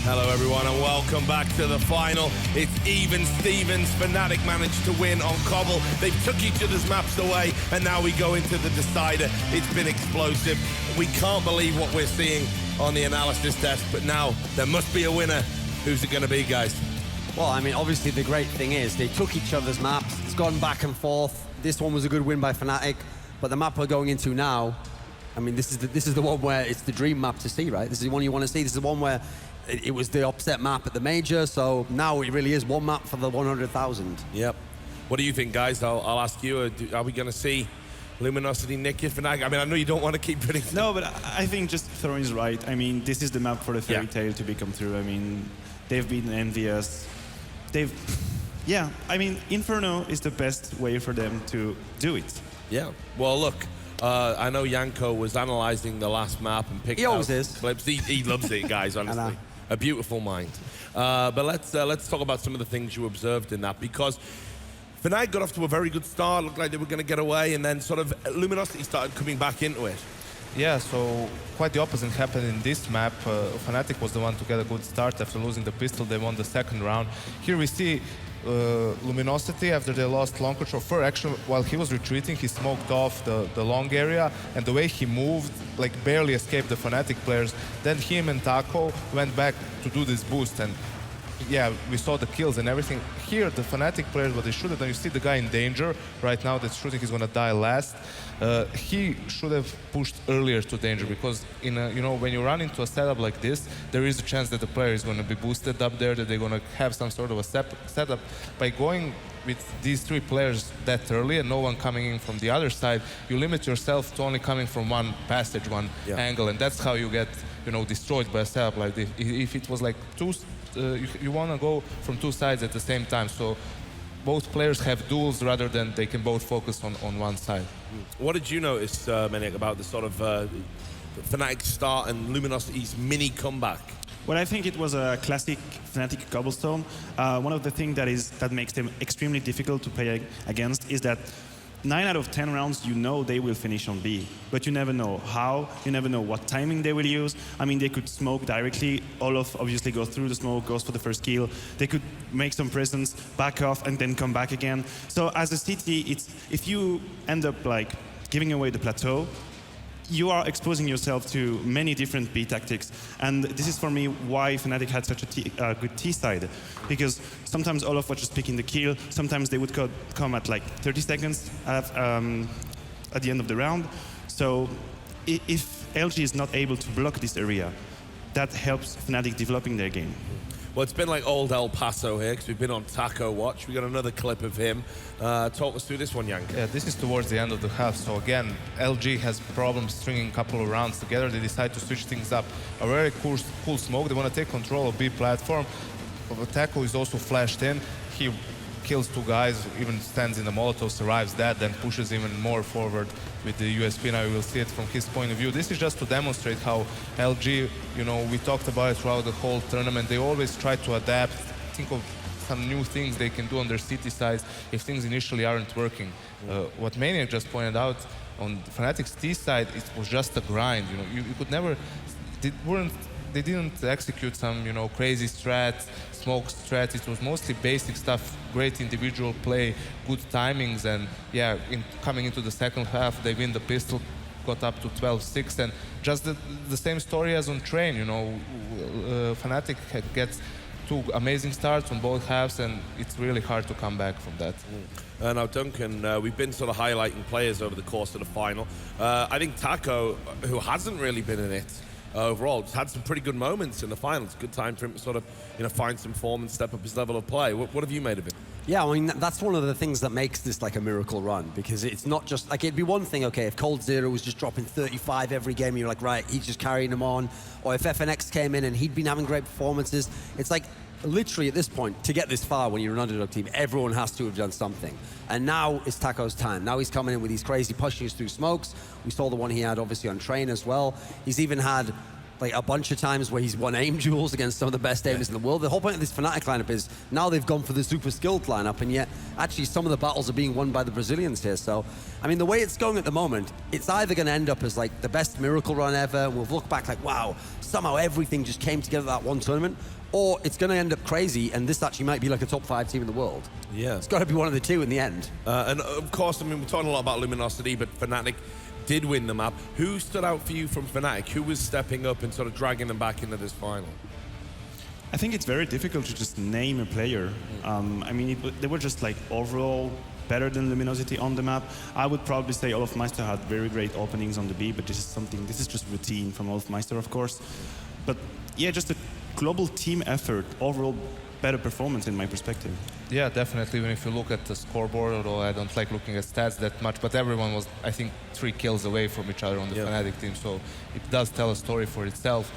Hello everyone and welcome back to the final. It's even Stevens. Fnatic managed to win on Cobble. They took each other's maps away and now we go into the decider. It's been explosive. We can't believe what we're seeing on the analysis desk, but now there must be a winner. Who's it going to be, guys? Well, I mean, obviously the great thing is they took each other's maps. It's gone back and forth. This one was a good win by Fnatic, but the map we're going into now, I mean, this is the one where it's the dream map to see, right? This is the one you want to see. This is the one where it was the upset map at the major, so now it really is one map for the 100,000. Yep. What do you think, guys? I'll ask you. Are we going to see Luminosity nick it for Fnatic? I mean, I know you don't want to keep predicting. No, but I think just Thorin is right. I mean, this is the map for the fairy tale to become true. I mean, they've been envious. Yeah, I mean, Inferno is the best way for them to do it. Yeah. Well, look. I know Yanko was analysing the last map and picked out clips. He loves it, guys, honestly. A beautiful mind. But let's talk about some of the things you observed in that, because Fnatic got off to a very good start, looked like they were going to get away, and then sort of Luminosity started coming back into it. Yeah, so quite the opposite happened in this map. Fnatic was the one to get a good start after losing the pistol. They won the second round. Here we see Luminosity, after they lost long control. First, actually, while he was retreating, he smoked off the long area, and the way he moved, like, barely escaped the Fnatic players. Then him and Taco went back to do this boost, and yeah, we saw the kills and everything. Here, the Fnatic players, what they should have done, you see the guy in danger right now that's shooting, he's gonna die last. He should have pushed earlier to danger, because when you run into a setup like this, there is a chance that the player is gonna be boosted up there, that they're gonna have some sort of a setup. By going with these three players that early and no one coming in from the other side, you limit yourself to only coming from one passage, one angle, and that's how you get destroyed by a setup like this. If it was like you want to go from two sides at the same time, so both players have duels rather than they can both focus on one side. What did you notice, Menik, about the sort of Fnatic start and Luminosity's mini comeback? Well, I think it was a classic Fnatic cobblestone. One of the things that makes them extremely difficult to play against is that 9 out of 10 rounds, they will finish on B, but you never know how, you never know what timing they will use. I mean, they could smoke directly. Olaf obviously goes through the smoke, goes for the first kill. They could make some presence, back off, and then come back again. So as a CT, if you end up like giving away the plateau, you are exposing yourself to many different B tactics. And this is for me why Fnatic had such a good T side. Because sometimes Olaf was just picking the kill, sometimes they would come at like 30 seconds at the end of the round. So if LG is not able to block this area, that helps Fnatic developing their game. Well, it's been like old El Paso here, because we've been on Taco Watch. We got another clip of him. Talk us through this one, Yank. Yeah, this is towards the end of the half. So again, LG has problems stringing a couple of rounds together. They decide to switch things up. A very cool smoke. They want to take control of B platform. Taco is also flashed in. He kills two guys, even stands in the Molotov, survives that, then pushes even more forward with the USP. Now you will see it from his point of view. This is just to demonstrate how LG, we talked about it throughout the whole tournament. They always try to adapt, think of some new things they can do on their city side if things initially aren't working. What Maniac just pointed out, on Fnatic's T side, it was just a grind. You could never, they didn't execute some, crazy strats, smoke strats. It was mostly basic stuff, great individual play, good timings, and yeah, coming into the second half, they win the pistol, got up to 12-6, and just the same story as on Train. Fnatic gets two amazing starts on both halves, and it's really hard to come back from that. Now, Duncan, we've been sort of highlighting players over the course of the final. I think Taco, who hasn't really been in it overall, just had some pretty good moments in the finals. Good time for him to sort of, find some form and step up his level of play. What have you made of it? Yeah, I mean, that's one of the things that makes this like a miracle run, because it's not just, like, it'd be one thing, okay, if Cold Zero was just dropping 35 every game, you're like, right, he's just carrying them on. Or if FNX came in and he'd been having great performances, it's like, literally at this point, to get this far when you're an underdog team, everyone has to have done something. And now it's Taco's time. Now he's coming in with these crazy pushes through smokes. We saw the one he had obviously on Train as well. He's even had like a bunch of times where he's won aim duels against some of the best aimers in the world. The whole point of this Fnatic lineup is now they've gone for the super skilled lineup, and yet actually some of the battles are being won by the Brazilians here. So, I mean, the way it's going at the moment, it's either going to end up as like the best miracle run ever, and we'll look back like, wow, somehow everything just came together that one tournament, or it's going to end up crazy, and this actually might be like a top 5 team in the world. Yeah. It's got to be one of the two in the end. And of course, I mean, we're talking a lot about Luminosity, but Fnatic did win the map. Who stood out for you from Fnatic? Who was stepping up and sort of dragging them back into this final? I think it's very difficult to just name a player. I mean, they were just like overall better than Luminosity on the map. I would probably say Olofmeister had very great openings on the B, but this is just routine from Olofmeister, of course. But yeah, just a global team effort, overall better performance in my perspective. Yeah, definitely. Even if you look at the scoreboard, although I don't like looking at stats that much, but everyone was, I think, 3 kills away from each other on the Fnatic team, so it does tell a story for itself.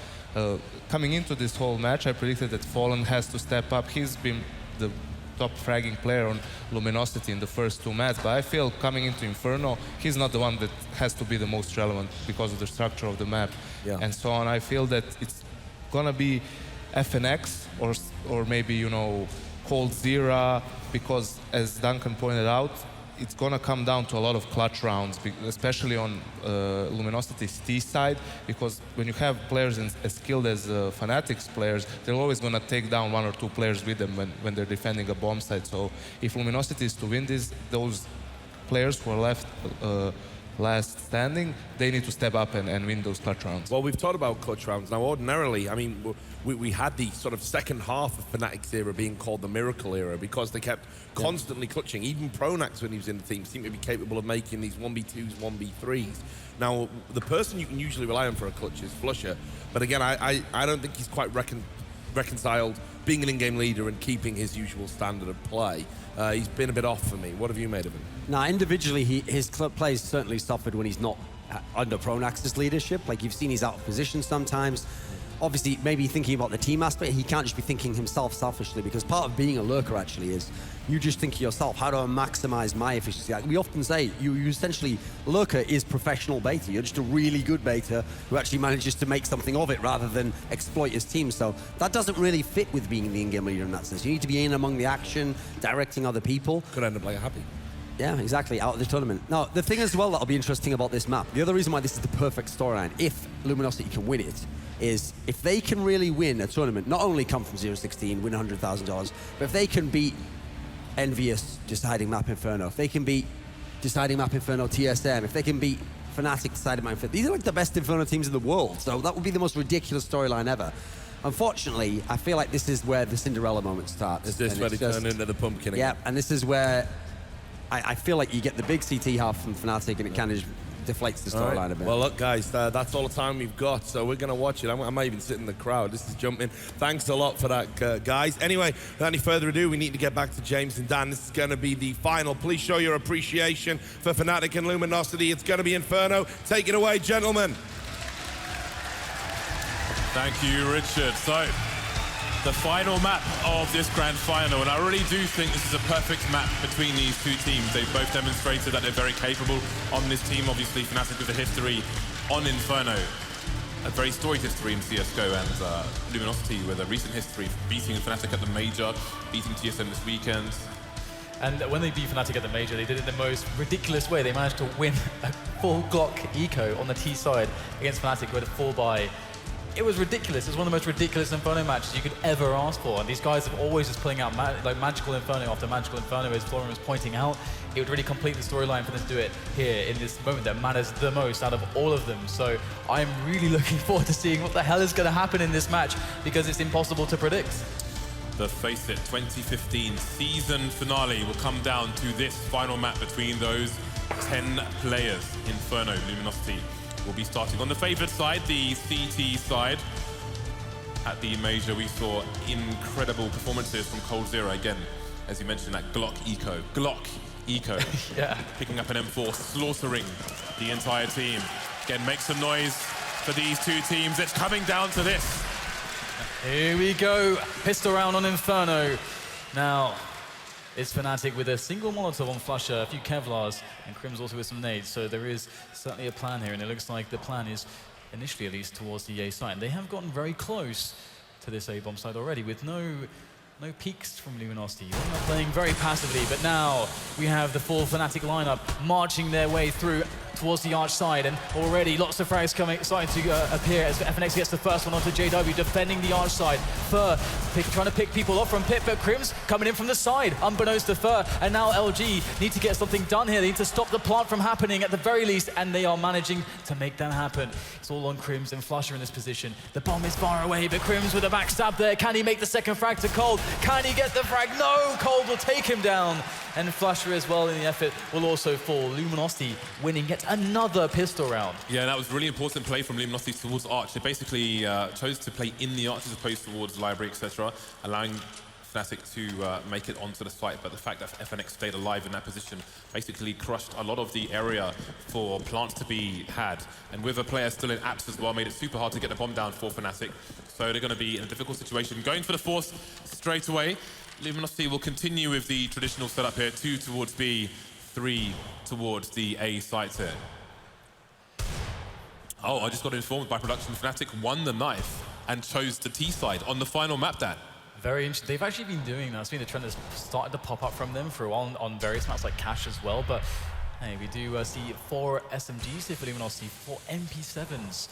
Coming into this whole match, I predicted that Fallen has to step up. He's been the top fragging player on Luminosity in the first 2 maps, but I feel coming into Inferno, he's not the one that has to be the most relevant because of the structure of the map and so on. I feel that it's gonna be FNX or maybe, you know, Cold Zera, because as Duncan pointed out, it's gonna come down to a lot of clutch rounds, especially on Luminosity's T side, because when you have players as skilled as Fnatic's players, they're always gonna take down 1 or 2 players with them when they're defending a bomb site. So if Luminosity is to win this, those players who are left last standing, they need to step up and win those clutch rounds. Well, we've talked about clutch rounds. Now, ordinarily, I mean, we had the sort of second half of Fnatic's era being called the Miracle era because they kept constantly clutching. Even Pronax, when he was in the team, seemed to be capable of making these 1v2s, 1v3s. Now, the person you can usually rely on for a clutch is Flusher. But again, I don't think he's quite reconciled being an in-game leader and keeping his usual standard of play. He's been a bit off for me. What have you made of him? Now, individually, his play has certainly suffered when he's not under Pronax's leadership. Like, you've seen he's out of position sometimes. Obviously, maybe thinking about the team aspect, he can't just be thinking himself selfishly, because part of being a lurker actually is you just think to yourself, how do I maximize my efficiency? Like we often say, you essentially, lurker is professional beta. You're just a really good beta who actually manages to make something of it rather than exploit his team. So that doesn't really fit with being the in-game leader in that sense. You need to be in among the action, directing other people. Could end up like a happy. Yeah, exactly, out of the tournament. Now, the thing as well that'll be interesting about this map, the other reason why this is the perfect storyline, if Luminosity can win it, is if they can really win a tournament, not only come from 0-16, win $100,000, but if they can beat Envious deciding map Inferno, if they can beat deciding map Inferno TSM, if they can beat Fnatic deciding map Inferno, these are like the best Inferno teams in the world, so that would be the most ridiculous storyline ever. Unfortunately, I feel like this is where the Cinderella moment starts. Is this where they turn into the pumpkin again? Yeah, and this is where I feel like you get the big CT half from Fnatic and it kind of deflates the storyline a bit. Well, look, guys, that's all the time we've got, so we're going to watch it. I might even sit in the crowd. This is jumping. Thanks a lot for that, guys. Anyway, without any further ado, we need to get back to James and Dan. This is going to be the final. Please show your appreciation for Fnatic and Luminosity. It's going to be Inferno. Take it away, gentlemen. Thank you, Richard. So, the final map of this grand final, and I really do think this is a perfect map between these two teams. They've both demonstrated that they're very capable on this team. Obviously, Fnatic with a history on Inferno, a very storied history in CSGO, and Luminosity with a recent history beating Fnatic at the Major, beating TSM this weekend. And when they beat Fnatic at the Major, they did it in the most ridiculous way. They managed to win a full Glock eco on the T side against Fnatic, who had a 4-buy. It was ridiculous. It was one of the most ridiculous Inferno matches you could ever ask for. And these guys have always just pulling out like magical Inferno after magical Inferno, as Florian was pointing out. It would really complete the storyline for them to do it here in this moment that matters the most out of all of them. So I'm really looking forward to seeing what the hell is going to happen in this match, because it's impossible to predict. The FACEIT 2015 season finale will come down to this final map between those 10 players. Inferno, Luminosity will be starting on the favored side, the CT side. At the Major, we saw incredible performances from Cold Zera again, as you mentioned, that Glock eco. Yeah. Picking up an M4, slaughtering the entire team. Again, make some noise for these two teams. It's coming down to this. Here we go, pistol round on Inferno. Now, it's Fnatic with a single Molotov on Flusher, a few Kevlars, and Crim's also with some nades. So there is certainly a plan here, and it looks like the plan is initially at least, towards the A site. And they have gotten very close to this A-bomb side already with no peaks from Luminosity. They're not playing very passively, but now we have the full Fnatic lineup marching their way through towards the arch side, and already lots of frags starting to appear as FNX gets the first one onto JW, defending the arch side. Fur trying to pick people off from Pit, but Crims coming in from the side, unbeknownst to Fur, and now LG need to get something done here. They need to stop the plant from happening at the very least, and they are managing to make that happen. It's all on Crims and Flusher in this position. The bomb is far away, but Crims with a backstab there. Can he make the second frag to Cold? Can he get the frag? No! Cold will take him down, and Flusher as well in the effort will also fall. Luminosity winning yet another pistol round. Yeah, that was really important play from Luminosity towards Arch. They basically chose to play in the Arch as opposed towards Library, etc., allowing Fnatic to make it onto the site, but the fact that FNX stayed alive in that position basically crushed a lot of the area for plants to be had. And with a player still in apps as well, made it super hard to get the bomb down for Fnatic. So they're going to be in a difficult situation. Going for the force straight away. Luminosity will continue with the traditional setup here. 2 towards B, 3 towards the A sites here. Oh, I just got informed by production. Fnatic won the knife and chose the T side on the final map, Dan. Very interesting. They've actually been doing that. It's been a trend that's started to pop up from them for a while on various maps like Cash as well. But hey, we do see 4 SMGs here for Luminosity, 4 MP7s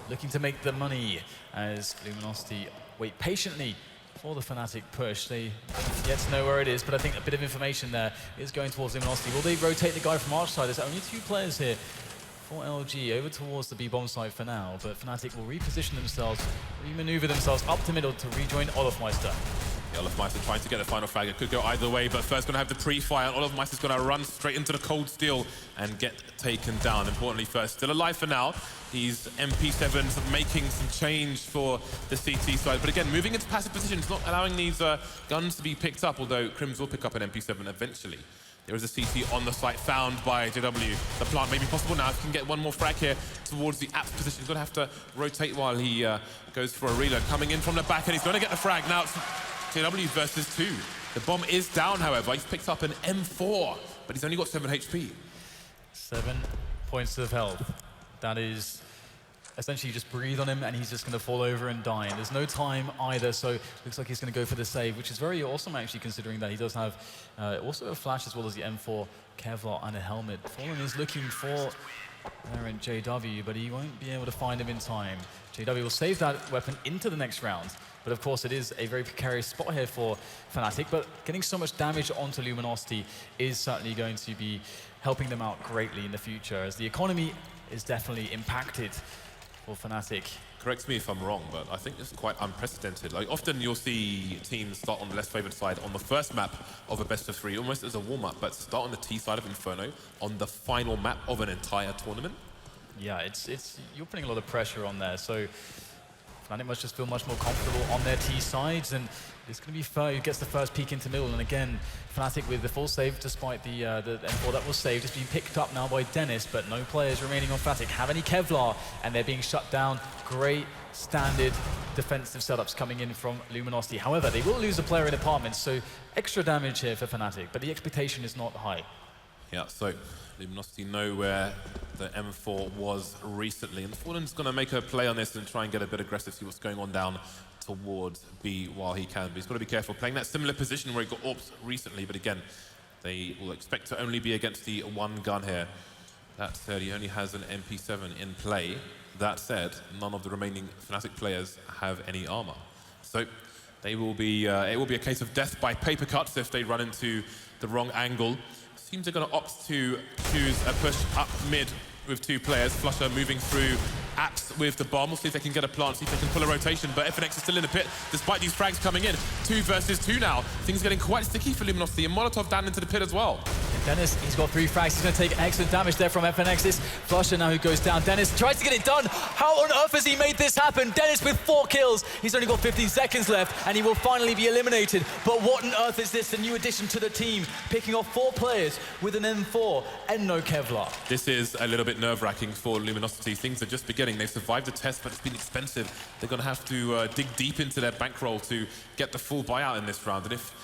looking to make the money as Luminosity wait patiently for the Fnatic push. They yet to know where it is, but I think a bit of information there is going towards Luminosity. Will they rotate the guy from Arch side? There's only 2 players here for LG over towards the B-bomb site for now, but Fnatic will reposition themselves, remaneuver themselves up to middle to rejoin Olofmeister. Yeah, Olofmeister trying to get the final frag. It could go either way, but first going to have the pre-fire, and Olofmeister's going to run straight into the cold steel and get taken down. Importantly first, still alive for now. These MP7s making some change for the CT side, but again, moving into passive positions, not allowing these guns to be picked up, although Crims will pick up an MP7 eventually. There is a CT on the site found by JW. The plant may be possible now. If he can get one more frag here towards the apps position, he's going to have to rotate while he goes for a reload. Coming in from the back, and he's going to get the frag. Now it's JW versus 2. The bomb is down, however. He's picked up an M4, but he's only got 7 HP. 7 points of health. That is essentially just breathe on him and he's just going to fall over and die. And there's no time either, so looks like he's going to go for the save, which is very awesome actually, considering that he does have also a flash as well as the M4 Kevlar and a helmet. Fallen is looking for Aaron JW, but he won't be able to find him in time. JW will save that weapon into the next round, but of course it is a very precarious spot here for Fnatic, but getting so much damage onto Luminosity is certainly going to be helping them out greatly in the future, as the economy is definitely impacted for Fnatic. Correct me if I'm wrong, but I think it's quite unprecedented. Like, often you'll see teams start on the less favored side on the first map of a best of 3, almost as a warm-up, but start on the T side of Inferno on the final map of an entire tournament. Yeah, you're putting a lot of pressure on there, so Fnatic must just feel much more comfortable on their T sides, and it's going to be Fur who gets the first peek into middle, and again, Fnatic with the full save despite the M4 that was saved, just being picked up now by Dennis, but no players remaining on Fnatic have any Kevlar, and they're being shut down. Great standard defensive setups coming in from Luminosity. However, they will lose a player in apartments, so extra damage here for Fnatic, but the expectation is not high. Yeah, so Luminosity know where the M4 was recently, and Fallen's going to make a play on this and try and get a bit aggressive, see what's going on down towards B while he can. But he's got to be careful, playing that similar position where he got AWPs recently, but again, they will expect to only be against the one gun here. That said, he only has an MP7 in play. That said, none of the remaining Fnatic players have any armor. So they will be, it will be a case of death by paper cuts if they run into the wrong angle. Seems they're going to opt to choose a push up mid with 2 players. Flusher moving through apps with the bomb. We'll see if they can get a plant, see if they can pull a rotation, but FNX is still in the pit despite these frags coming in. 2 versus 2 now. Things getting quite sticky for Luminosity, and Molotov down into the pit as well. And Dennis, he's got 3 frags. He's going to take excellent damage there from FNX. This Flusher now who goes down. Dennis tries to get it done. How on earth has he made this happen? Dennis with 4 kills. He's only got 15 seconds left, and he will finally be eliminated. But what on earth is this? A new addition to the team, picking off 4 players with an M4 and no Kevlar. This is a little bit nerve-wracking for Luminosity. Things are just beginning. They've survived the test, but it's been expensive. They're going to have to dig deep into their bankroll to get the full buyout in this round. And if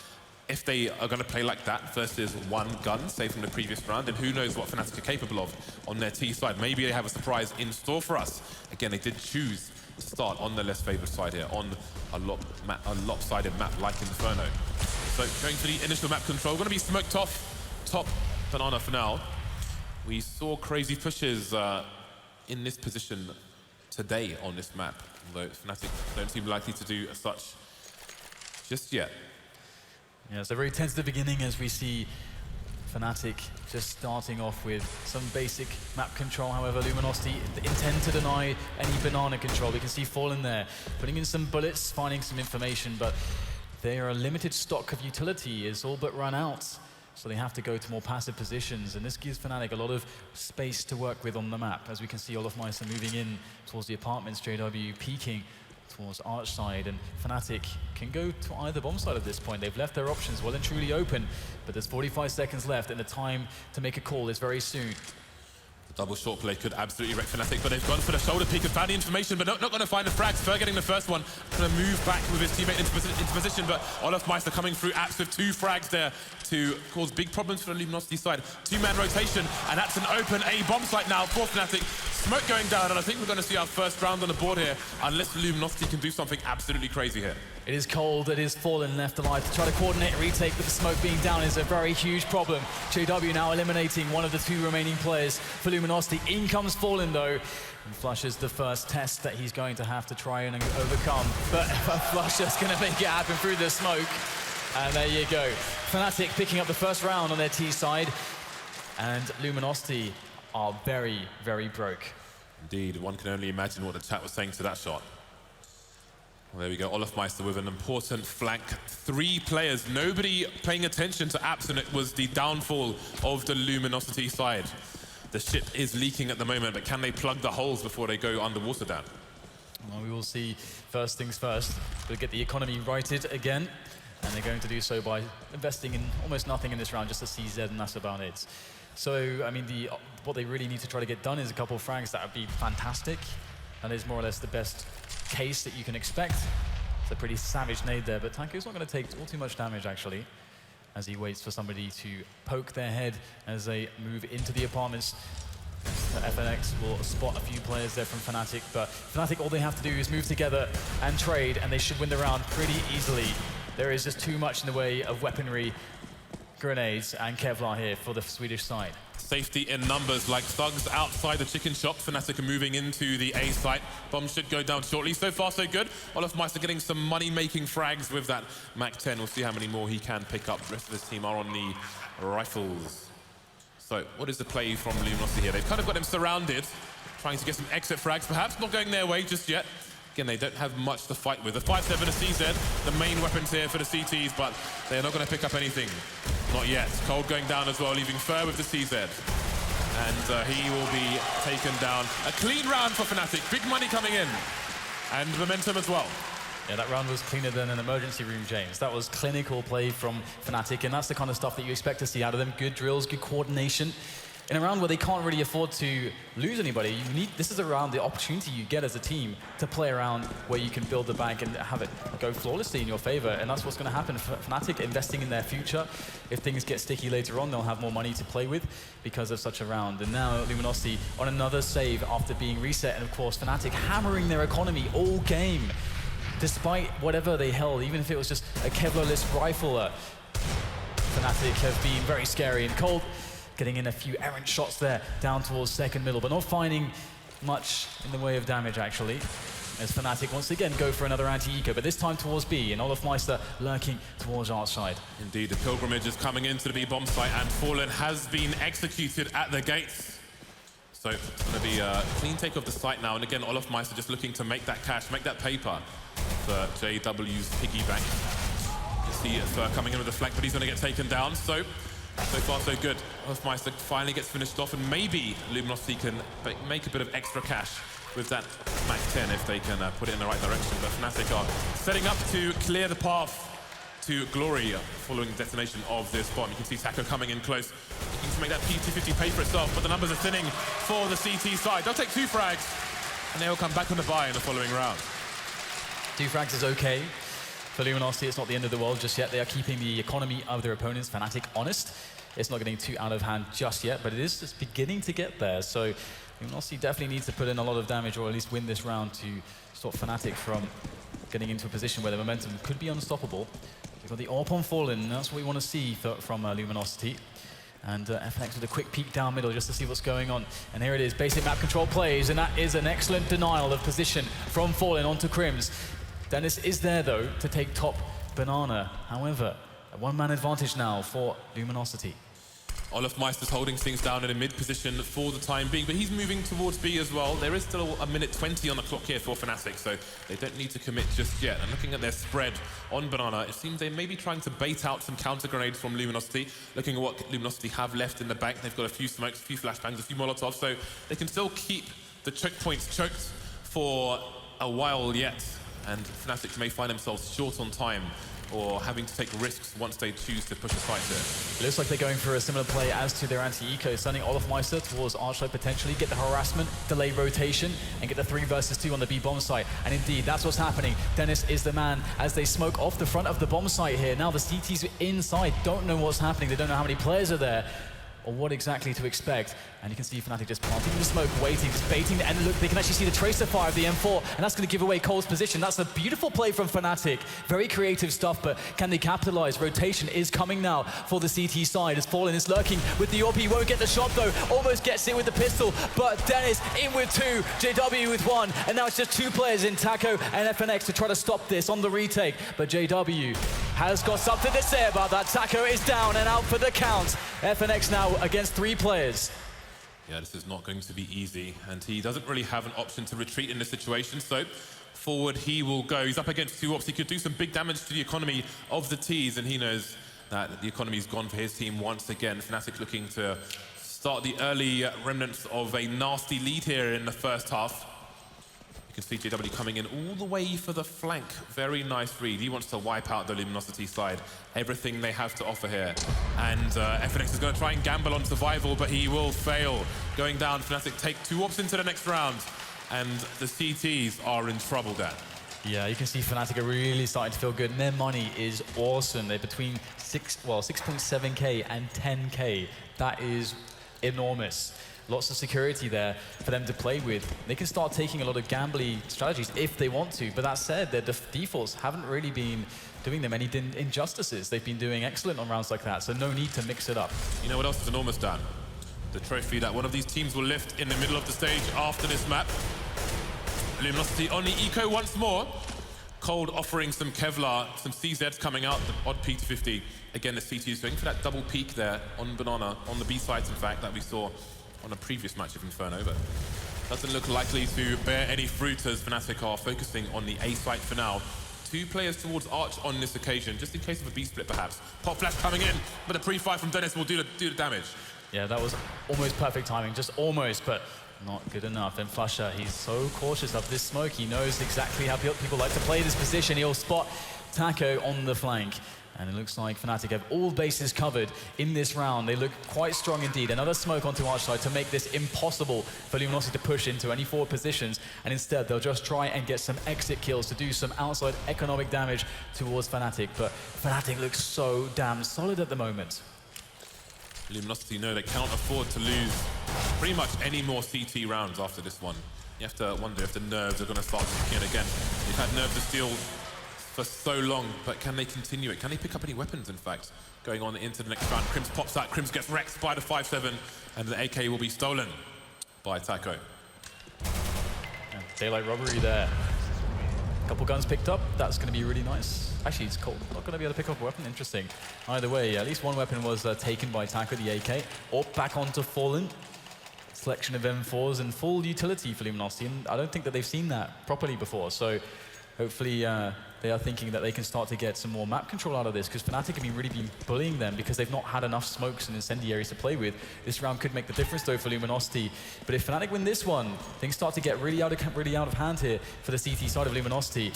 if they are going to play like that versus one gun, say from the previous round, then who knows what Fnatic are capable of on their T side. Maybe they have a surprise in store for us. Again, they did choose to start on the less favored side here, on a lopsided map like Inferno. So going for the initial map control, going to be smoked off top Banana for now. We saw crazy pushes in this position today on this map, although Fnatic don't seem likely to do as such just yet. Yeah, it's a very tentative beginning as we see Fnatic just starting off with some basic map control. However, Luminosity intend to deny any banana control. We can see Fallen there, putting in some bullets, finding some information, but their limited stock of utility is all but run out. So they have to go to more passive positions, and this gives Fnatic a lot of space to work with on the map. As we can see, Olofmeister moving in towards the apartments, JW peeking towards Arch side, and Fnatic can go to either bomb side at this point. They've left their options well and truly open, but there's 45 seconds left, and the time to make a call is very soon. The double short play could absolutely wreck Fnatic, but they've gone for the shoulder peek and found the information, but not going to find the frags. Fer getting the first one, going to move back with his teammate into position, but Olofmeister coming through apps with 2 frags there to cause big problems for the Luminosity side. 2-man rotation, and that's an open A bomb site now for Fnatic. Smoke going down, and I think we're going to see our first round on the board here, unless Luminosity can do something absolutely crazy here. It is cold, it is Fallen left alive to try to coordinate a retake, but the smoke being down is a very huge problem. JW now eliminating one of the 2 remaining players for Luminosity. In comes Fallen though, and flushes the first test that he's going to have to try and overcome. But Flusher's going to make it happen through the smoke. And there you go. Fnatic picking up the first round on their T side, and Luminosity are very, very broke. Indeed, one can only imagine what the chat was saying to that shot. Well, there we go, Olofmeister with an important flank. 3 players, nobody paying attention to apps, and it was the downfall of the Luminosity side. The ship is leaking at the moment, but can they plug the holes before they go underwater down? Well, we will see. First things first, we'll get the economy righted again, and they're going to do so by investing in almost nothing in this round, just a CZ, and that's about it. So, I mean, what they really need to try to get done is a couple of frags. That would be fantastic. That is more or less the best case that you can expect. It's a pretty savage nade there, but Taku's not going to take all too much damage, actually, as he waits for somebody to poke their head as they move into the apartments. FNX will spot a few players there from Fnatic, but Fnatic, all they have to do is move together and trade, and they should win the round pretty easily. There is just too much in the way of weaponry, grenades, and Kevlar here for the Swedish side. Safety in numbers, like thugs outside the chicken shop. Fnatic are moving into the A site. Bomb should go down shortly. So far, so good. Olofmeister getting some money-making frags with that Mac 10. We'll see how many more he can pick up. The rest of his team are on the rifles. So what is the play from Luminosity here? They've kind of got him surrounded, trying to get some exit frags, perhaps not going their way just yet. Again, they don't have much to fight with. The 5-7 and a CZ, the main weapons here for the CTs, but they're not going to pick up anything. Not yet. Cold going down as well, leaving Fer with the CZ. And he will be taken down. A clean round for Fnatic. Big money coming in. And momentum as well. Yeah, that round was cleaner than an emergency room, James. That was clinical play from Fnatic, and that's the kind of stuff that you expect to see out of them. Good drills, good coordination. In a round where they can't really afford to lose anybody, this is around the opportunity you get as a team to play around where you can build the bank and have it go flawlessly in your favor, and that's what's going to happen. Fnatic investing in their future. If things get sticky later on, they'll have more money to play with because of such a round. And now Luminosity on another save after being reset, and of course Fnatic hammering their economy all game, despite whatever they held, even if it was just a Kevlar-less rifle. Fnatic have been very scary and cold, getting in a few errant shots there down towards second middle, but not finding much in the way of damage, actually, as Fnatic once again go for another anti-eco, but this time towards B, and Olofmeister lurking towards our side. Indeed, the pilgrimage is coming into the B bomb site, and Fallen has been executed at the gates. So it's going to be a clean take of the site now, and again, Olofmeister just looking to make that cash, make that paper for JW's piggy bank. You see Fer coming in with a flank, but he's going to get taken down, so far so good. Olofmeister finally gets finished off, and maybe Luminosity can make a bit of extra cash with that Mac 10 if they can put it in the right direction. But Fnatic are setting up to clear the path to glory following the detonation of this bomb. You can see Taco coming in close, looking to make that P250 pay for itself, but the numbers are thinning for the CT side. They'll take 2 frags, and they will come back on the buy in the following round. 2 frags is okay. For Luminosity, it's not the end of the world just yet. They are keeping the economy of their opponents, Fnatic, honest. It's not getting too out of hand just yet, but it is just beginning to get there. So Luminosity definitely needs to put in a lot of damage, or at least win this round to stop Fnatic from getting into a position where the momentum could be unstoppable. We've got the AWP on Fallen, and that's what we want to see from Luminosity. And FNX with a quick peek down middle just to see what's going on. And here it is, basic map control plays, and that is an excellent denial of position from Fallen onto Crims. Dennis is there, though, to take top Banana. However, a one-man advantage now for Luminosity. Olaf Meister's holding things down in a mid position for the time being, but he's moving towards B as well. There is still a minute 20 on the clock here for Fnatic, so they don't need to commit just yet. And looking at their spread on Banana, it seems they may be trying to bait out some counter grenades from Luminosity. Looking at what Luminosity have left in the bank, they've got a few smokes, a few flashbangs, a few Molotovs, so they can still keep the choke points choked for a while yet. And Fnatic may find themselves short on time or having to take risks once they choose to push a site here. It looks like they're going for a similar play as to their anti-eco, sending Olaf Meister towards Archlight potentially, get the harassment, delay rotation, and get the 3 versus 2 on the B bomb site. And indeed, that's what's happening. Dennis is the man as they smoke off the front of the bomb site here. Now the CTs inside don't know what's happening. They don't know how many players are there or what exactly to expect. And you can see Fnatic just planting the smoke, waiting, just baiting the end. Look, they can actually see the tracer fire of the M4, and that's going to give away Cole's position. That's a beautiful play from Fnatic. Very creative stuff, but can they capitalize? Rotation is coming now for the CT side as Fallen is lurking with the AWP. Won't get the shot though, almost gets it with the pistol, but Dennis in with 2, JW with 1, and now it's just 2 players in Taco and FNX to try to stop this on the retake. But JW has got something to say about that. Taco is down and out for the count. FNX now against 3 players. Yeah, this is not going to be easy, and he doesn't really have an option to retreat in this situation, so forward he will go. He's up against 2 ops. He could do some big damage to the economy of the T's, and he knows that the economy's gone for his team once again. Fnatic looking to start the early remnants of a nasty lead here in the first half. You can see JW coming in all the way for the flank. Very nice read. He wants to wipe out the Luminosity side. Everything they have to offer here. And FNX is going to try and gamble on survival, but he will fail. Going down, Fnatic take 2 ops into the next round. And the CTs are in trouble there. Yeah, you can see Fnatic are really starting to feel good, and their money is awesome. They're between 6.7k and 10k. That is enormous. Lots of security there for them to play with. They can start taking a lot of gambly strategies if they want to, but that said, their defaults haven't really been doing them any injustices. They've been doing excellent on rounds like that, so no need to mix it up. You know what else is enormous, Dan? The trophy that one of these teams will lift in the middle of the stage after this map. Luminosity on the eco once more. Cold offering some Kevlar, some CZs coming out, the odd peak to 50. Again, the CT is going for that double peak there on Banana, on the B sides, in fact, that we saw on a previous match of Inferno, but doesn't look likely to bear any fruit as Fnatic are focusing on the A site for now. 2 players towards Arch on this occasion, just in case of a B split perhaps. Pop flash coming in, but the pre-fire from Dennis will do the damage. Yeah, that was almost perfect timing, just almost, but not good enough. And Flusher, he's so cautious of this smoke. He knows exactly how people like to play this position. He'll spot Taco on the flank. And it looks like Fnatic have all bases covered in this round. They look quite strong indeed. Another smoke onto Archside to make this impossible for Luminosity to push into any forward positions. And instead, they'll just try and get some exit kills to do some outside economic damage towards Fnatic. But Fnatic looks so damn solid at the moment. Luminosity know they cannot afford to lose pretty much any more CT rounds after this one. You have to wonder if the nerves are going to start kicking in again. They've had nerves of steel for so long, but can they continue it? Can they pick up any weapons, in fact? Going on into the next round, Crims pops out, Crims gets wrecked by the 5-7, and the AK will be stolen by Taco. Yeah, daylight robbery there. Couple guns picked up, that's going to be really nice. Actually, it's cold. Not going to be able to pick up a weapon, interesting. Either way, at least one weapon was taken by Taco, the AK, or back onto Fallen. Selection of M4s and full utility for Luminosity, and I don't think that they've seen that properly before, so hopefully they are thinking that they can start to get some more map control out of this, because Fnatic have really been bullying them because they've not had enough smokes and incendiaries to play with. This round could make the difference though for Luminosity. But if Fnatic win this one, things start to get really out of hand here for the CT side of Luminosity.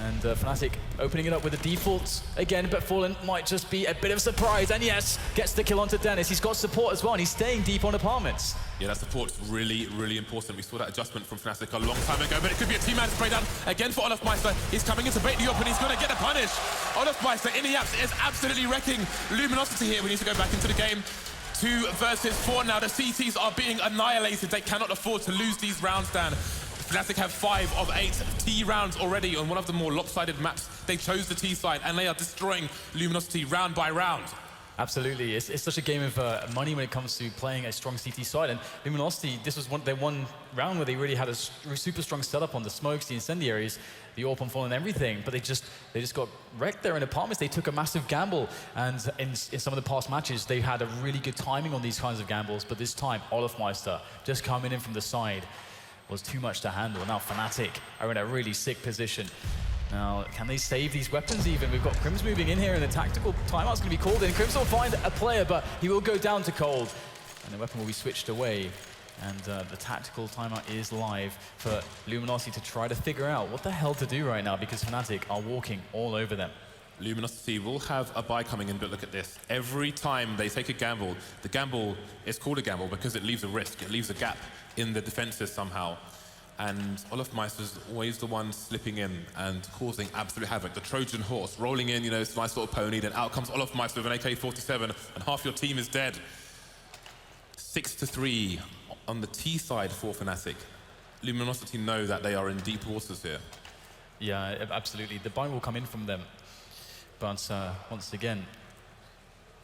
And Fnatic opening it up with the defaults again, but Fallen might just be a bit of a surprise. And yes, gets the kill onto Dennis. He's got support as well, and he's staying deep on apartments. Yeah, that support's really, really important. We saw that adjustment from Fnatic a long time ago, but it could be a two-man spray down again for Olofmeister. He's coming in to bait the up, and he's going to get a punish. Olofmeister in the apps is absolutely wrecking Luminosity here. We need to go back into the game. 2 versus 4 now. The CTs are being annihilated. They cannot afford to lose these rounds, Dan. Fnatic have 5 of 8 T rounds already on one of the more lopsided maps. They chose the T side, and they are destroying Luminosity round by round. Absolutely, it's such a game of money when it comes to playing a strong CT side. And Luminosity, this was their one round where they really had a super strong setup on the smokes, the incendiaries, the AWP on Fallen, and everything. But they just got wrecked there in apartments. They took a massive gamble, and in some of the past matches, they had a really good timing on these kinds of gambles. But this time, Olofmeister just coming in from the side was too much to handle. Now Fnatic are in a really sick position. Now, can they save these weapons even? We've got Crims moving in here, and the tactical timeout's going to be called in. Crims will find a player, but he will go down to cold, and the weapon will be switched away. And the tactical timeout is live for Luminosity to try to figure out what the hell to do right now, because Fnatic are walking all over them. Luminosity will have a buy coming in, but look at this. Every time they take a gamble, the gamble is called a gamble because it leaves a risk, it leaves a gap in the defenses somehow. And Olofmeister's always the one slipping in and causing absolute havoc. The Trojan horse rolling in, you know, it's a nice little pony, then out comes Olofmeister with an AK-47, and half your team is dead. 6-3 on the T side for Fnatic. Luminosity know that they are in deep waters here. Yeah, absolutely. The buy will come in from them. But once again,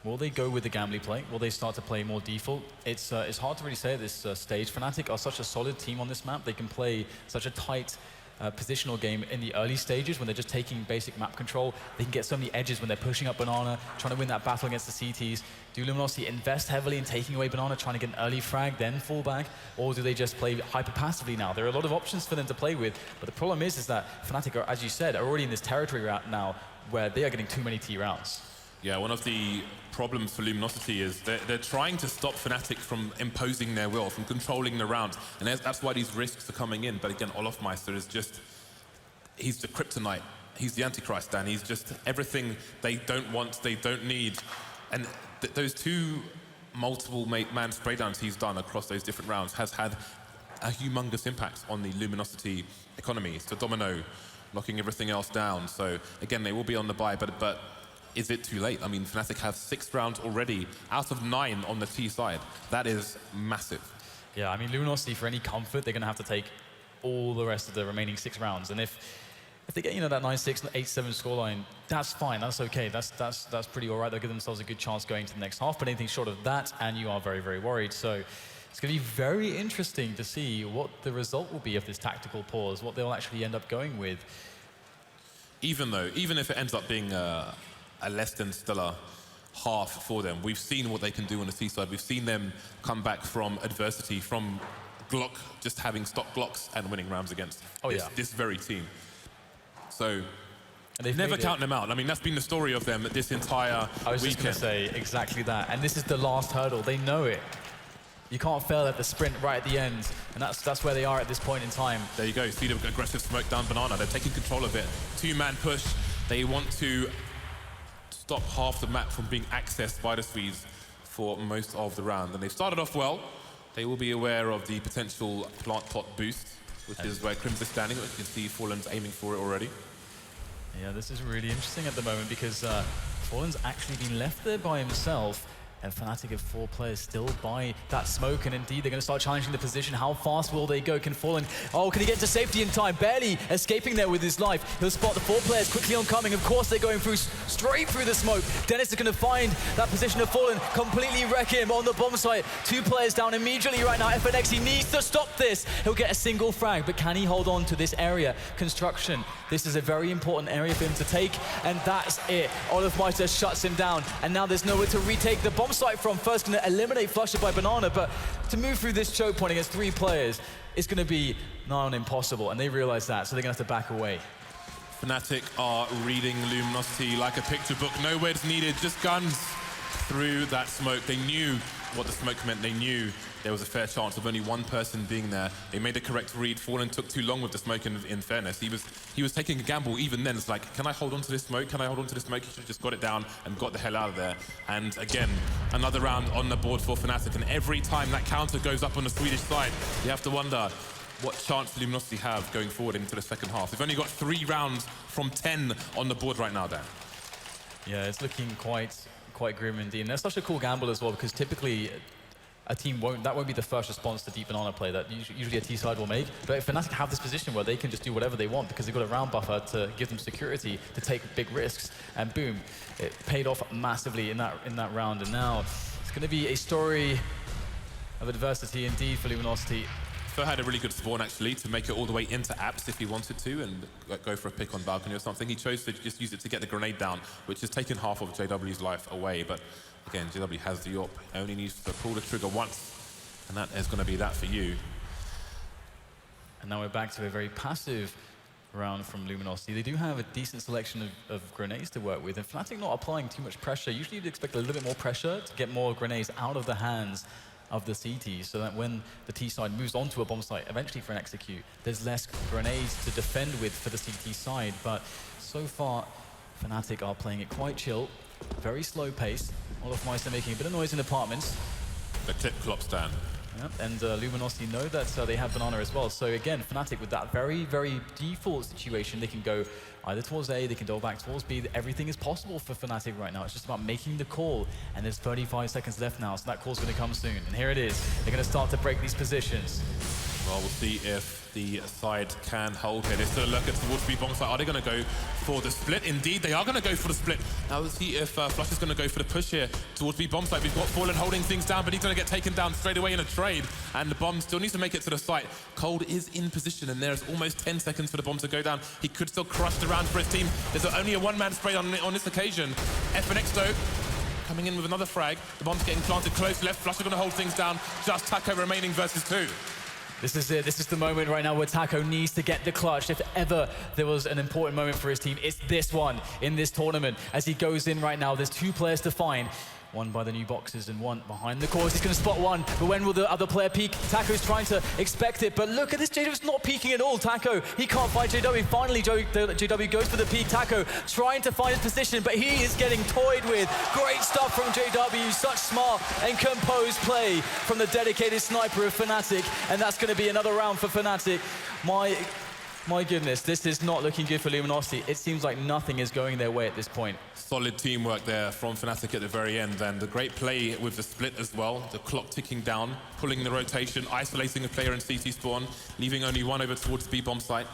will they go with the gambling play? Will they start to play more default? It's hard to really say at this stage. Fnatic are such a solid team on this map. They can play such a tight positional game in the early stages when they're just taking basic map control. They can get so many edges when they're pushing up Banana, trying to win that battle against the CTs. Do Luminosity invest heavily in taking away Banana, trying to get an early frag, then fall back? Or do they just play hyper-passively now? There are a lot of options for them to play with, but the problem is that Fnatic are, as you said, are already in this territory right now where they are getting too many T rounds. Yeah, one of the problems for Luminosity is they're trying to stop Fnatic from imposing their will, from controlling the round. And that's why these risks are coming in. But again, Olofmeister is just, he's the kryptonite. He's the Antichrist, Dan. He's just everything they don't want, they don't need. And those 2 multiple man spray downs he's done across those different rounds has had a humongous impact on the Luminosity economy. So Domino knocking everything else down. So again, they will be on the buy, but is it too late? I mean, Fnatic have 6 rounds already out of 9 on the T side. That is massive. Yeah, I mean, Luminosity, for any comfort, they're going to have to take all the rest of the remaining 6 rounds. And if they get, you know, that 9-6, 8-7 scoreline, that's fine, that's okay. That's pretty all right. They'll give themselves a good chance going to the next half. But anything short of that, and you are very, very worried. So it's going to be very interesting to see what the result will be of this tactical pause, what they'll actually end up going with. Even if it ends up being a less than stellar half for them. We've seen what they can do on the T side. We've seen them come back from adversity, from Glock just having stock Glocks and winning rounds against this very team. So they've never count them out. I mean, that's been the story of them this entire weekend. I was just going to say exactly that. And this is the last hurdle. They know it. You can't fail at the sprint right at the end, and that's where they are at this point in time. There you go. See the aggressive smoke down Banana. They're taking control of it. 2-man push. They want to stop half the map from being accessed by the Swedes for most of the round. And they've started off well. They will be aware of the potential plant pot boost, which is where Crims is standing. You can see Fallen's aiming for it already. Yeah, this is really interesting at the moment because Fallen's actually been left there by himself. And Fnatic have 4 players still by that smoke, and indeed they're going to start challenging the position. How fast will they go? Can Fallen, can he get to safety in time? Barely escaping there with his life. He'll spot the 4 players quickly oncoming. Of course they're going through straight through the smoke. Dennis is going to find that position of Fallen, completely wreck him on the bomb site. 2 players down immediately right now. FNX, he needs to stop this. He'll get a single frag, but can he hold on to this area? Construction. This is a very important area for him to take, and that's it. Olofmeister shuts him down, and now there's nowhere to retake the bomb site from. First going to eliminate Flusher by Banana, but to move through this choke point against 3 players is going to be nigh on impossible, and they realize that, so they're going to have to back away. Fnatic are reading Luminosity like a picture book. No words needed, just guns through that smoke. They knew what the smoke meant. They knew there was a fair chance of only one person being there. They made the correct read. Fallen took too long with the smoke in fairness. He was taking a gamble even then. It's like, can I hold on to this smoke? Can I hold on to this smoke? He should have just got it down and got the hell out of there. And again, another round on the board for Fnatic. And every time that counter goes up on the Swedish side, you have to wonder, what chance Luminosity have going forward into the second half? They've only got 3 rounds from 10 on the board right now, Dan. Yeah, it's looking quite grim indeed. And that's such a cool gamble as well, because typically a team won't be the first response to deep banana play that usually a T side will make. But if Fnatic have this position where they can just do whatever they want because they've got a round buffer to give them security to take big risks, and boom, it paid off massively in that round. And now it's going to be a story of adversity indeed for Luminosity. Fer had a really good spawn actually to make it all the way into apps if he wanted to and go for a pick on balcony or something. He chose to just use it to get the grenade down, which has taken half of JW's life away. But again, JW has the AWP, only needs to pull the trigger once, and that is going to be that for you. And now we're back to a very passive round from Luminosity. They do have a decent selection of grenades to work with, and Fnatic not applying too much pressure. Usually you'd expect a little bit more pressure to get more grenades out of the hands of the CT, so that when the T side moves onto a bomb site, eventually for an execute, there's less grenades to defend with for the CT side. But so far, Fnatic are playing it quite chill, very slow pace. Olofmeister making a bit of noise in apartments. The clip clops down. Yep, and Luminosity know that they have Banana as well. So again, Fnatic with that very, very default situation, they can go either towards A, they can go back towards B. Everything is possible for Fnatic right now. It's just about making the call, and there's 35 seconds left now, so that call's going to come soon. And here it is. They're going to start to break these positions. Well, we'll see if the side can hold here. They're still lurking towards B bomb site. Are they going to go for the split? Indeed, they are going to go for the split. Now we'll see if Flush is going to go for the push here towards B bomb site. We've got Fallen holding things down, but he's going to get taken down straight away in a trade. And the bomb still needs to make it to the site. Cold is in position, and there's almost 10 seconds for the bomb to go down. He could still crush the round for his team. There's only a one-man spray on this occasion. FNX though, coming in with another frag. The bomb's getting planted close left. Flush are going to hold things down. Just Taco remaining versus 2. This is it. This is the moment right now where Taco needs to get the clutch. If ever there was an important moment for his team, it's this one in this tournament. As he goes in right now, there's 2 players to find. One by the new boxes and one behind the cores. He's going to spot one, but when will the other player peek? Taco's trying to expect it, but look at this. JW's not peeking at all. Taco, he can't find JW. Finally, JW goes for the peek. Taco trying to find his position, but he is getting toyed with. Great stuff from JW. Such smart and composed play from the dedicated sniper of Fnatic, and that's going to be another round for Fnatic. My goodness, this is not looking good for Luminosity. It seems like nothing is going their way at this point. Solid teamwork there from Fnatic at the very end, and a great play with the split as well. The clock ticking down, pulling the rotation, isolating a player in CT spawn, leaving only one over towards B bomb site,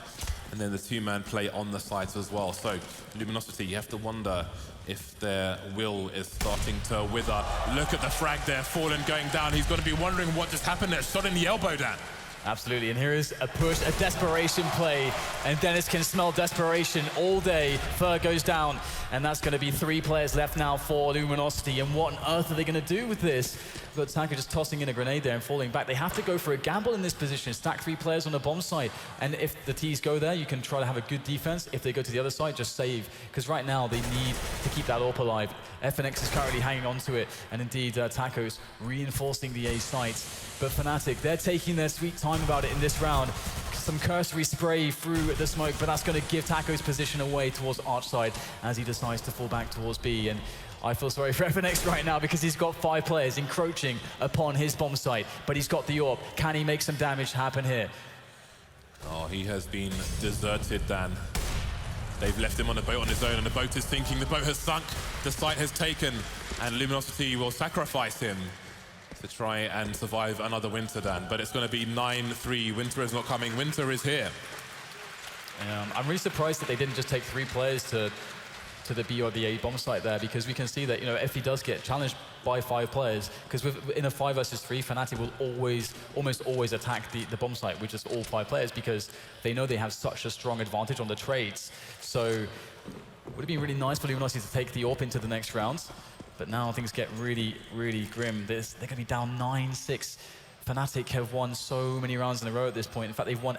and then the 2-man play on the sides as well. So Luminosity, you have to wonder if their will is starting to wither. Look at the frag there, Fallen going down. He's going to be wondering what just happened there. Shot in the elbow, Dan. Absolutely, and here is a push, a desperation play, and Dennis can smell desperation all day. Fer goes down, and that's going to be 3 players left now for Luminosity, and what on earth are they going to do with this? We've got Taco just tossing in a grenade there and falling back. They have to go for a gamble in this position, stack 3 players on the bomb side, and if the T's go there, you can try to have a good defense. If they go to the other side, just save, because right now they need to keep that AWP alive. FNX is currently hanging on to it, and indeed Taco's reinforcing the A site. But Fnatic, they're taking their sweet time about it in this round. Some cursory spray through the smoke, but that's going to give Taco's position away towards Arch side as he decides to fall back towards B. And I feel sorry for FNX right now because he's got 5 players encroaching upon his bomb site, but he's got the AWP. Can he make some damage happen here? Oh, he has been deserted, Dan. They've left him on a boat on his own, and the boat is sinking. The boat has sunk. The site has taken, and Luminosity will sacrifice him to try and survive another winter, Dan. But it's going to be 9-3. Winter is not coming. Winter is here. I'm really surprised that they didn't just take 3 players to the B or the A bomb site there, because we can see that, you know, if he does get challenged by 5 players, because in a 5 versus 3, Fnatic will almost always attack the bomb site with just all 5 players, because they know they have such a strong advantage on the trades. So would it be really nice for Luminosity to take the AWP into the next round? But now things get really, really grim. They're going to be down 9-6. Fnatic have won so many rounds in a row at this point. In fact, they've won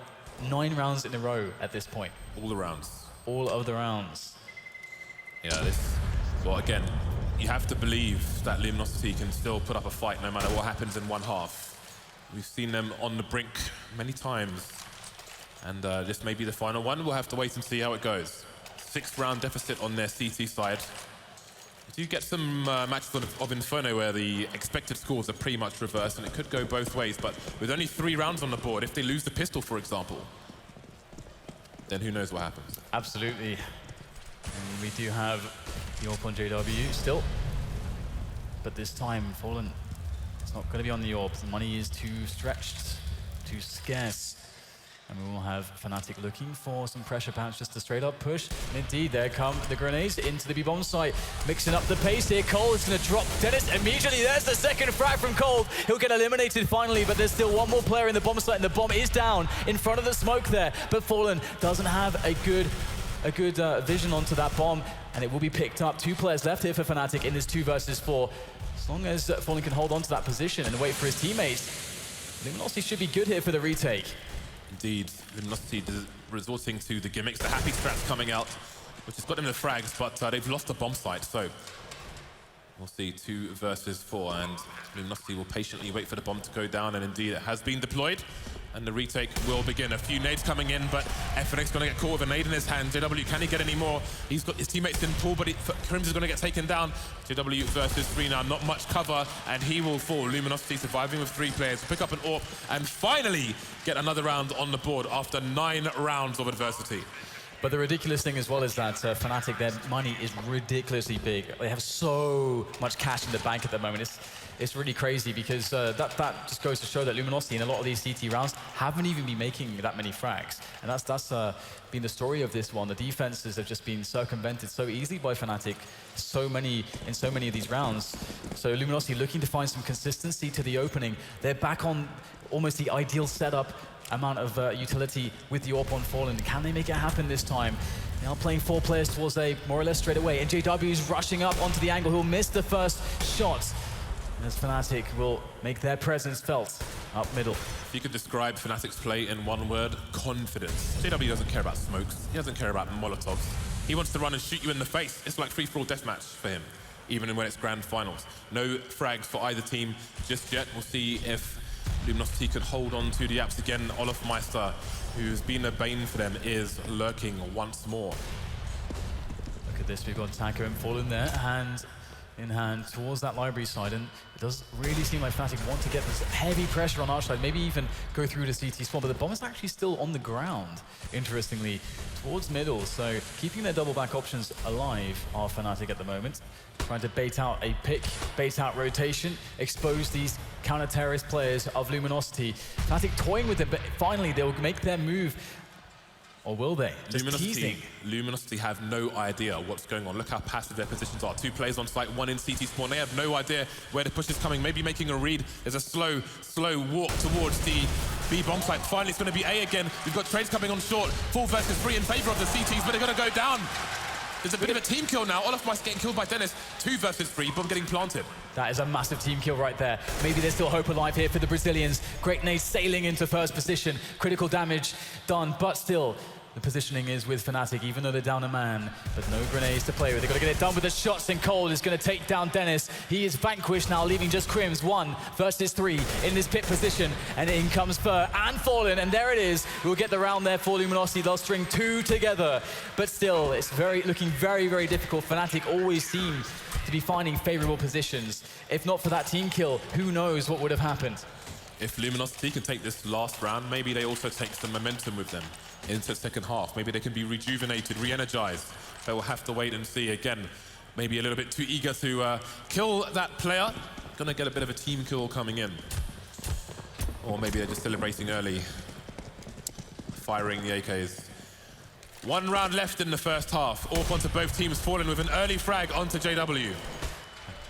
9 rounds in a row at this point. All the rounds. All of the rounds. Yeah, well, again, you have to believe that Luminosity can still put up a fight no matter what happens in one half. We've seen them on the brink many times. And this may be the final one. We'll have to wait and see how it goes. 6th round deficit on their CT side. You do get some matches of Inferno where the expected scores are pretty much reversed, and it could go both ways. But with only 3 rounds on the board, if they lose the pistol, for example, then who knows what happens. Absolutely. And we do have the AWP on JW still. But this time, Fallen, it's not going to be on the AWP. The money is too stretched, too scarce. And we will have Fnatic looking for some pressure, perhaps just a straight up push. And indeed, there come the grenades into the B-bomb site. Mixing up the pace here. Cole is going to drop Dennis immediately. There's the second frag from Cole. He'll get eliminated finally, but there's still one more player in the bomb site, and the bomb is down in front of the smoke there. But Fallen doesn't have a good vision onto that bomb, and it will be picked up. 2 players left here for Fnatic in this 2 versus 4. As long as Fallen can hold on to that position and wait for his teammates, Luminosity should be good here for the retake. Indeed, Luminosity resorting to the gimmicks, the happy strats coming out, which has got them the frags, but they've lost the bomb site, so we'll see 2 versus 4, and Luminosity will patiently wait for the bomb to go down, and indeed it has been deployed, and the retake will begin. A few nades coming in, but Fnatic's going to get caught with a nade in his hand. JW, can he get any more? He's got his teammates in pull, but Crimson's going to get taken down. JW versus 3 now, not much cover, and he will fall. Luminosity surviving with 3 players, pick up an AWP, and finally get another round on the board after 9 rounds of adversity. But the ridiculous thing as well is that Fnatic, their money is ridiculously big. They have so much cash in the bank at the moment. It's really crazy because that just goes to show that Luminosity in a lot of these CT rounds haven't even been making that many frags. And that's been the story of this one. The defenses have just been circumvented so easily by Fnatic in so many of these rounds. So Luminosity looking to find some consistency to the opening. They're back on almost the ideal setup amount of utility with the AWP on Fallen. Can they make it happen this time? Now playing 4 players towards A more or less straight away. And JW is rushing up onto the angle. He'll miss the first shot. As Fnatic will make their presence felt up middle. If you could describe Fnatic's play in one word, confidence. JW doesn't care about smokes. He doesn't care about molotovs. He wants to run and shoot you in the face. It's like free-for-all deathmatch for him, even when it's grand finals. No frags for either team just yet. We'll see if Luminosity could hold on to the apps again. Olofmeister, who's been a bane for them, is lurking once more. Look at this, we've got Tanker and Fallen there, hand in hand towards that library side, and it does really seem like Fnatic want to get this heavy pressure on our side, maybe even go through to CT spawn, but the bomb is actually still on the ground, interestingly, towards middle, so keeping their double back options alive are Fnatic at the moment, trying to bait out a pick, bait out rotation, expose these counter-terrorist players of Luminosity. Fnatic toying with them, but finally they'll make their move. Or will they? Just teasing. Luminosity have no idea what's going on. Look how passive their positions are. 2 players on site, 1 in CT spawn. They have no idea where the push is coming. Maybe making a read. There's a slow walk towards the B bomb site. Finally, it's going to be A again. We've got trades coming on short. 4 versus 3 in favor of the CTs, but they're going to go down. There's a bit of a team kill now. Olofmeister getting killed by Dennis. 2 versus 3, bomb getting planted. That is a massive team kill right there. Maybe there's still hope alive here for the Brazilians. Great nade sailing into first position. Critical damage done, but still, the positioning is with Fnatic, even though they're down a man, but no grenades to play with. They've got to get it done with the shots, and Cole is going to take down Dennis. He is vanquished now, leaving just Crims. 1 versus 3 in this pit position, and in comes Fur and Fallen, and there it is. We'll get the round there for Luminosity. They'll string 2 together, but still, it's looking very, very difficult. Fnatic always seem to be finding favorable positions. If not for that team kill, who knows what would have happened. If Luminosity can take this last round, maybe they also take some momentum with them into the second half. Maybe they can be rejuvenated, re-energized. But we'll have to wait and see. Again, maybe a little bit too eager to kill that player. Gonna get a bit of a team kill coming in. Or maybe they're just celebrating early, firing the AKs. 1 round left in the first half. Orp onto both teams, Fallen with an early frag onto JW.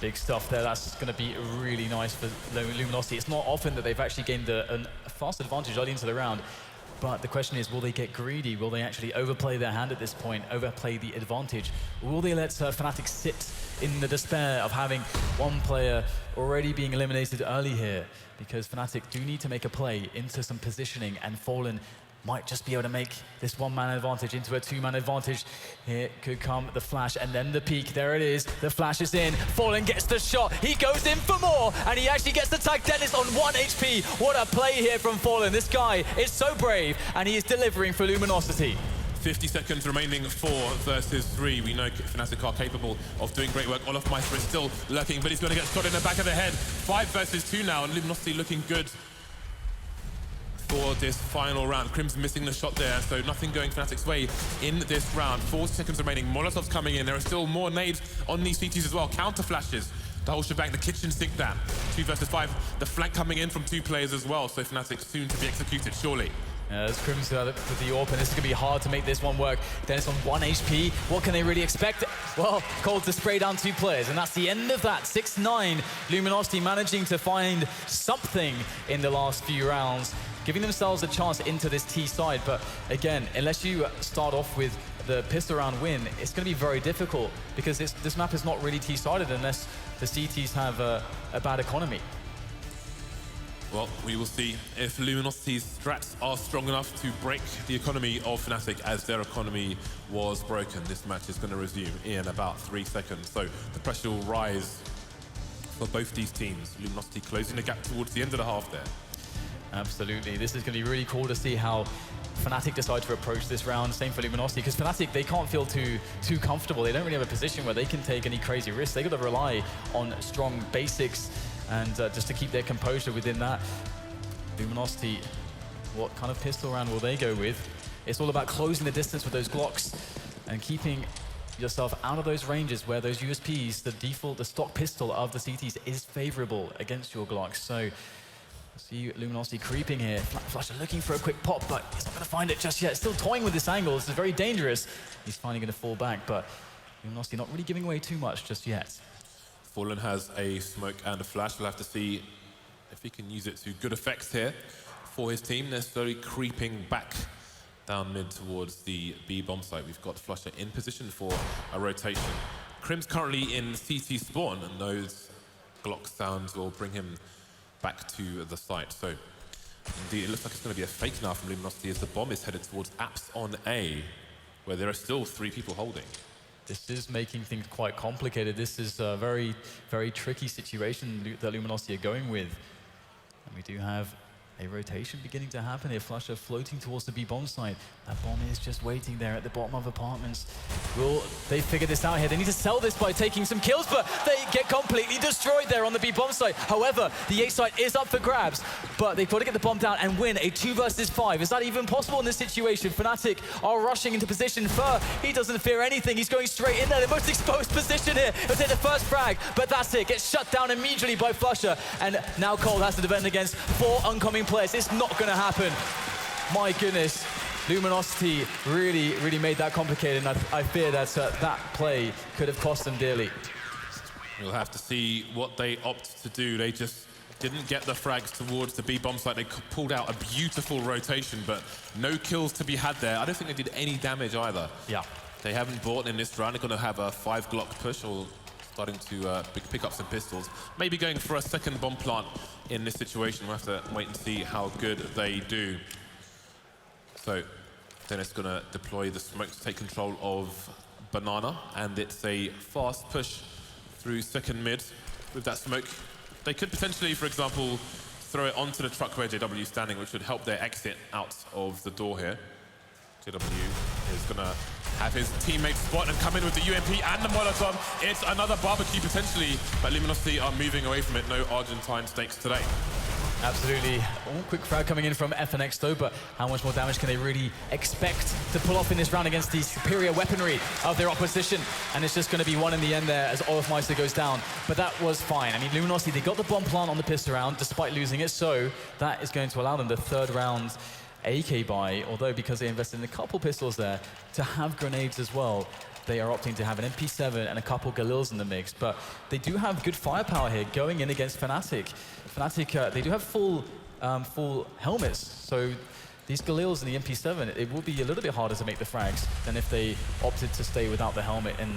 Big stuff there. That's going to be really nice for Luminosity. It's not often that they've actually gained a fast advantage early into the round. But the question is, will they get greedy? Will they actually overplay their hand at this point, overplay the advantage? Or will they let Fnatic sit in the despair of having 1 player already being eliminated early here? Because Fnatic do need to make a play into some positioning, and Fallen might just be able to make this one-man advantage into a two-man advantage. Here could come the flash and then the peak. There it is. The flash is in. Fallen gets the shot. He goes in for more, and he actually gets the tag. Dennis on 1 HP. What a play here from Fallen. This guy is so brave, and he is delivering for Luminosity. 50 seconds remaining, 4 versus 3. We know Fnatic are capable of doing great work. Olofmeister is still lurking, but he's going to get shot in the back of the head. 5 versus 2 now, and Luminosity looking good for this final round. Crim's missing the shot there, so nothing going Fnatic's way in this round. 40 seconds remaining. Molotov's coming in. There are still more nades on these CTs as well. Counter flashes. The whole shebang, the kitchen sink that. 2 versus 5. The flank coming in from 2 players as well, so Fnatic soon to be executed, surely. There's Crim's with the AWP, and this is going to be hard to make this one work. Dennis on 1 HP. What can they really expect? Well, Cold to spray down 2 players, and that's the end of that. 6-9. Luminosity managing to find something in the last few rounds, giving themselves a chance into this T side. But again, unless you start off with the pistol round win, it's going to be very difficult, because this map is not really T-sided unless the CTs have a bad economy. Well, we will see if Luminosity's strats are strong enough to break the economy of Fnatic, as their economy was broken. This match is going to resume in about 3 seconds, so the pressure will rise for both these teams. Luminosity closing the gap towards the end of the half there. Absolutely. This is going to be really cool to see how Fnatic decide to approach this round. Same for Luminosity, because Fnatic, they can't feel too comfortable. They don't really have a position where they can take any crazy risks. They got to rely on strong basics and just to keep their composure within that. Luminosity, what kind of pistol round will they go with? It's all about closing the distance with those Glocks and keeping yourself out of those ranges where those USPs, the default, the stock pistol of the CTs is favorable against your Glocks. So see Luminosity creeping here. Flusher looking for a quick pop, but he's not going to find it just yet. Still toying with this angle. This is very dangerous. He's finally going to fall back, but Luminosity not really giving away too much just yet. Fallen has a smoke and a flash. We'll have to see if he can use it to good effect here for his team. They're slowly creeping back down mid towards the B bomb site. We've got Flusher in position for a rotation. Crim's currently in CT spawn, and those Glock sounds will bring him back to the site. So indeed, it looks like it's going to be a fake now from Luminosity, as the bomb is headed towards Apps on A, where there are still 3 people holding. This is making things quite complicated. This is a very, very tricky situation that Luminosity are going with. And we do have a rotation beginning to happen here. Flusher floating towards the B bomb site. That bomb is just waiting there at the bottom of apartments. Will they figure this out here? They need to sell this by taking some kills, but they get completely destroyed there on the B bomb site. However, the A site is up for grabs, but they've got to get the bomb down and win a 2 versus 5. Is that even possible in this situation? Fnatic are rushing into position. Fur, he doesn't fear anything. He's going straight in there. The most exposed position here. He'll take the first frag, but that's it. Gets shut down immediately by Flusher. And now Cold has to defend against 4 oncoming players. It's not going to happen. My goodness. Luminosity really, really made that complicated, and I fear that that play could have cost them dearly. We'll have to see what they opt to do. They just didn't get the frags towards the B bomb site. They pulled out a beautiful rotation, but no kills to be had there. I don't think they did any damage either. Yeah. They haven't bought in this round. They're going to have a 5 Glock push, or starting to pick up some pistols. Maybe going for a second bomb plant in this situation. We'll have to wait and see how good they do. So Dennis going to deploy the smoke to take control of Banana, and it's a fast push through second mid with that smoke. They could potentially, for example, throw it onto the truck where JW is standing, which would help their exit out of the door here. JW is going to have his teammates spot and come in with the UMP and the Molotov. It's another barbecue potentially, but Luminosity are moving away from it. No Argentine stakes today. Absolutely. Oh, quick frag coming in from FNX though, but how much more damage can they really expect to pull off in this round against the superior weaponry of their opposition? And it's just going to be 1 in the end there as Olofmeister goes down. But that was fine. I mean, Luminosity, they got the bomb plant on the pistol round despite losing it, so that is going to allow them the 3rd round AK buy, although because they invested in a couple pistols there to have grenades as well, they are opting to have an MP7 and a couple Galils in the mix. But they do have good firepower here going in against Fnatic. Fnatic, they do have full helmets, so these Galils and the MP7, it will be a little bit harder to make the frags than if they opted to stay without the helmet. And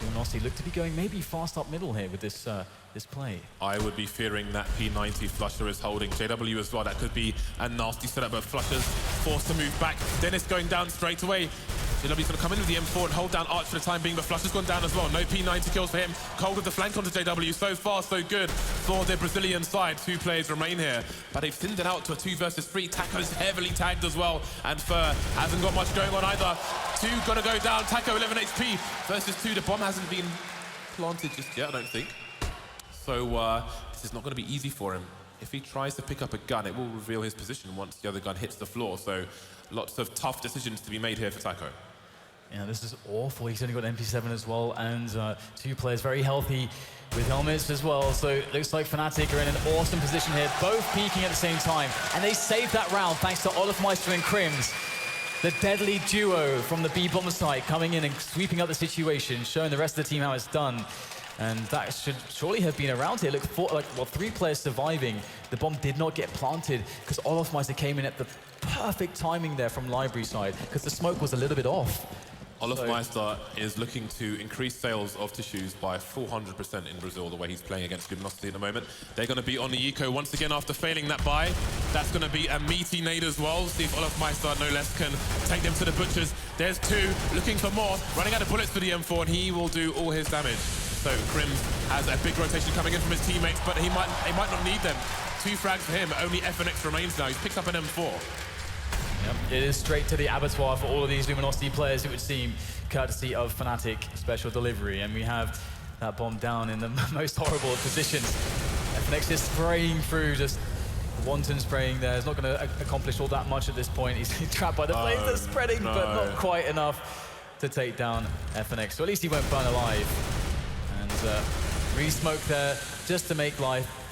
Luminosity look to be going maybe fast up middle here with this this play. I would be fearing that P90 Flusher is holding JW as well. That could be a nasty setup, but Flusher's forced to move back. Dennis going down straight away. JW's going to come in with the M4 and hold down Arch for the time being, but Flusher's gone down as well. No P90 kills for him. Cold with the flank onto JW. So far, so good for the Brazilian side. 2 players remain here, but they've thinned it out to a 2 versus 3. Taco's heavily tagged as well, and Fur hasn't got much going on either. 2 going to go down. Taco 11 HP versus 2. The bomb hasn't been planted just yet, I don't think. So this is not going to be easy for him. If he tries to pick up a gun, it will reveal his position once the other gun hits the floor. So lots of tough decisions to be made here for Taco. Yeah, this is awful. He's only got an MP7 as well, and 2 players very healthy with helmets as well. So it looks like Fnatic are in an awesome position here, both peaking at the same time. And they saved that round thanks to Olofmeister and Crims. The deadly duo from the B-bomb side coming in and sweeping up the situation, showing the rest of the team how it's done. And that should surely have been around here. Look, 3 players surviving. The bomb did not get planted because Olofmeister came in at the perfect timing there from Library side because the smoke was a little bit off. Olofmeister is looking to increase sales of tissues by 400% in Brazil, the way he's playing against Luminosity at the moment. They're going to be on the eco once again after failing that buy. That's going to be a meaty nade as well. See if Olofmeister, no less, can take them to the butchers. There's 2, looking for more, running out of bullets for the M4, and he will do all his damage. So Crims has a big rotation coming in from his teammates, but he might not need them. 2 frags for him, only FNX remains now. He's picked up an M4. Yep. It is straight to the abattoir for all of these Luminosity players, it would seem, courtesy of Fnatic special delivery. And we have that bomb down in the most horrible of positions. FNX just spraying through, just wanton spraying there. It's not going to accomplish all that much at this point. He's trapped by the flames that's spreading, but not quite enough to take down FNX. So at least he won't burn alive. And re-smoke there just to make life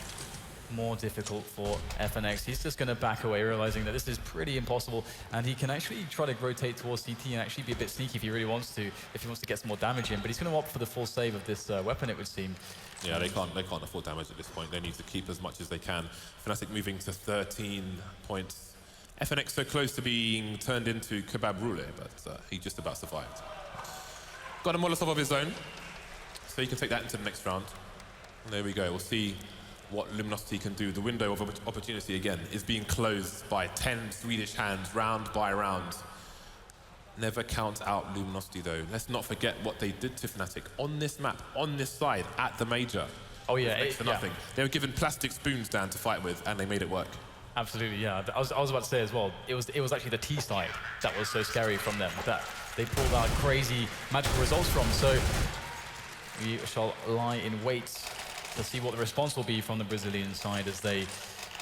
more difficult for FNX. He's just going to back away, realizing that this is pretty impossible, and he can actually try to rotate towards CT and actually be a bit sneaky if he really wants to, if he wants to get some more damage in, but he's going to opt for the full save of this weapon, it would seem. Yeah, they can't afford damage at this point. They need to keep as much as they can. Fnatic moving to 13 points. FNX so close to being turned into kebab roulette, but he just about survived. Got a Molotov of his own, so he can take that into the next round. And there we go. We'll see what Luminosity can do. The window of opportunity, again, is being closed by 10 Swedish hands, round by round. Never count out Luminosity, though. Let's not forget what they did to Fnatic on this map, on this side, at the Major. Oh, yeah. Next to nothing. They were given plastic spoons down to fight with, and they made it work. Absolutely, yeah. I was about to say as well, it was actually the T side that was so scary from them, that they pulled out crazy magical results from. So we shall lie in wait to see what the response will be from the Brazilian side as they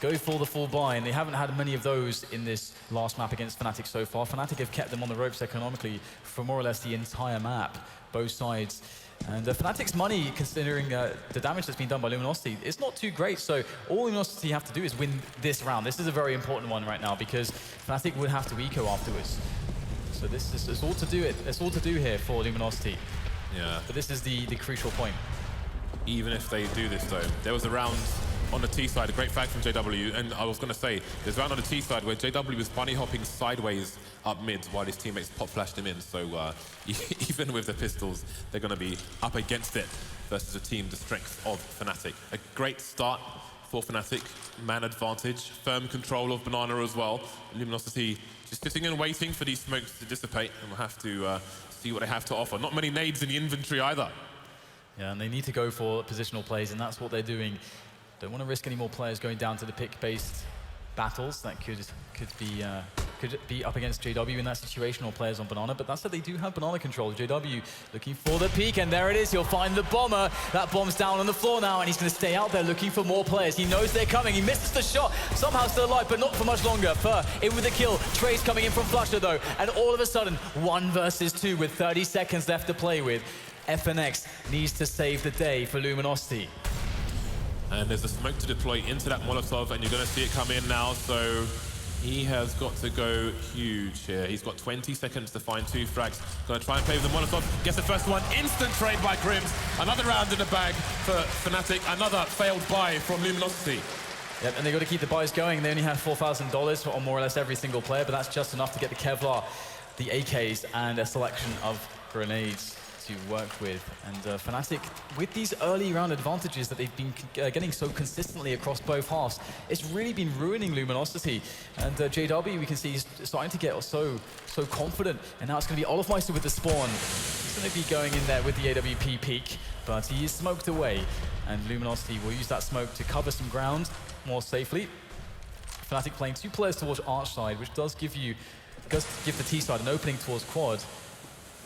go for the full buy, and they haven't had many of those in this last map against Fnatic so far. Fnatic have kept them on the ropes economically for more or less the entire map, both sides. And Fnatic's money, considering the damage that's been done by Luminosity, it's not too great, so all Luminosity have to do is win this round. This is a very important one right now, because Fnatic would have to eco afterwards. So this is it's all to do here for Luminosity. Yeah. But this is the crucial point. Even if they do this, though, there was a round on the T side, a great flag from JW, and I was going to say, there's a round on the T side where JW was bunny hopping sideways up mid while his teammates pop flashed him in, so even with the pistols, they're going to be up against it versus a team the strength of Fnatic. A great start for Fnatic, man advantage, firm control of Banana as well. Luminosity just sitting and waiting for these smokes to dissipate, and we'll have to see what they have to offer. Not many nades in the inventory either. Yeah, and they need to go for positional plays, and that's what they're doing. Don't want to risk any more players going down to the pick-based battles. That could be up against JW in that situation, or players on Banana, but that said, they do have Banana control. JW looking for the peak, and there it is. He'll find the bomber. That bomb's down on the floor now, and he's going to stay out there looking for more players. He knows they're coming. He misses the shot. Somehow still alive, but not for much longer. Fur in with the kill. Trace coming in from Flusher, though, and all of a sudden, 1 versus 2 with 30 seconds left to play with. FNX needs to save the day for Luminosity. And there's a smoke to deploy into that Molotov, and you're going to see it come in now, so he has got to go huge here. He's got 20 seconds to find 2 frags. Going to try and play with the Molotov. Gets the first one. Instant trade by Crims. Another round in the bag for Fnatic. Another failed buy from Luminosity. Yep, and they've got to keep the buys going. They only have $4,000 on more or less every single player, but that's just enough to get the Kevlar, the AKs, and a selection of grenades to work with. And Fnatic, with these early round advantages that they've been getting so consistently across both halves, it's really been ruining Luminosity. And JW, we can see he's starting to get so confident, and now it's going to be Olofmeister with the spawn. He's going to be going in there with the AWP peak, but he is smoked away, and Luminosity will use that smoke to cover some ground more safely. Fnatic playing 2 players towards Arch side, which does give the T side an opening towards quad.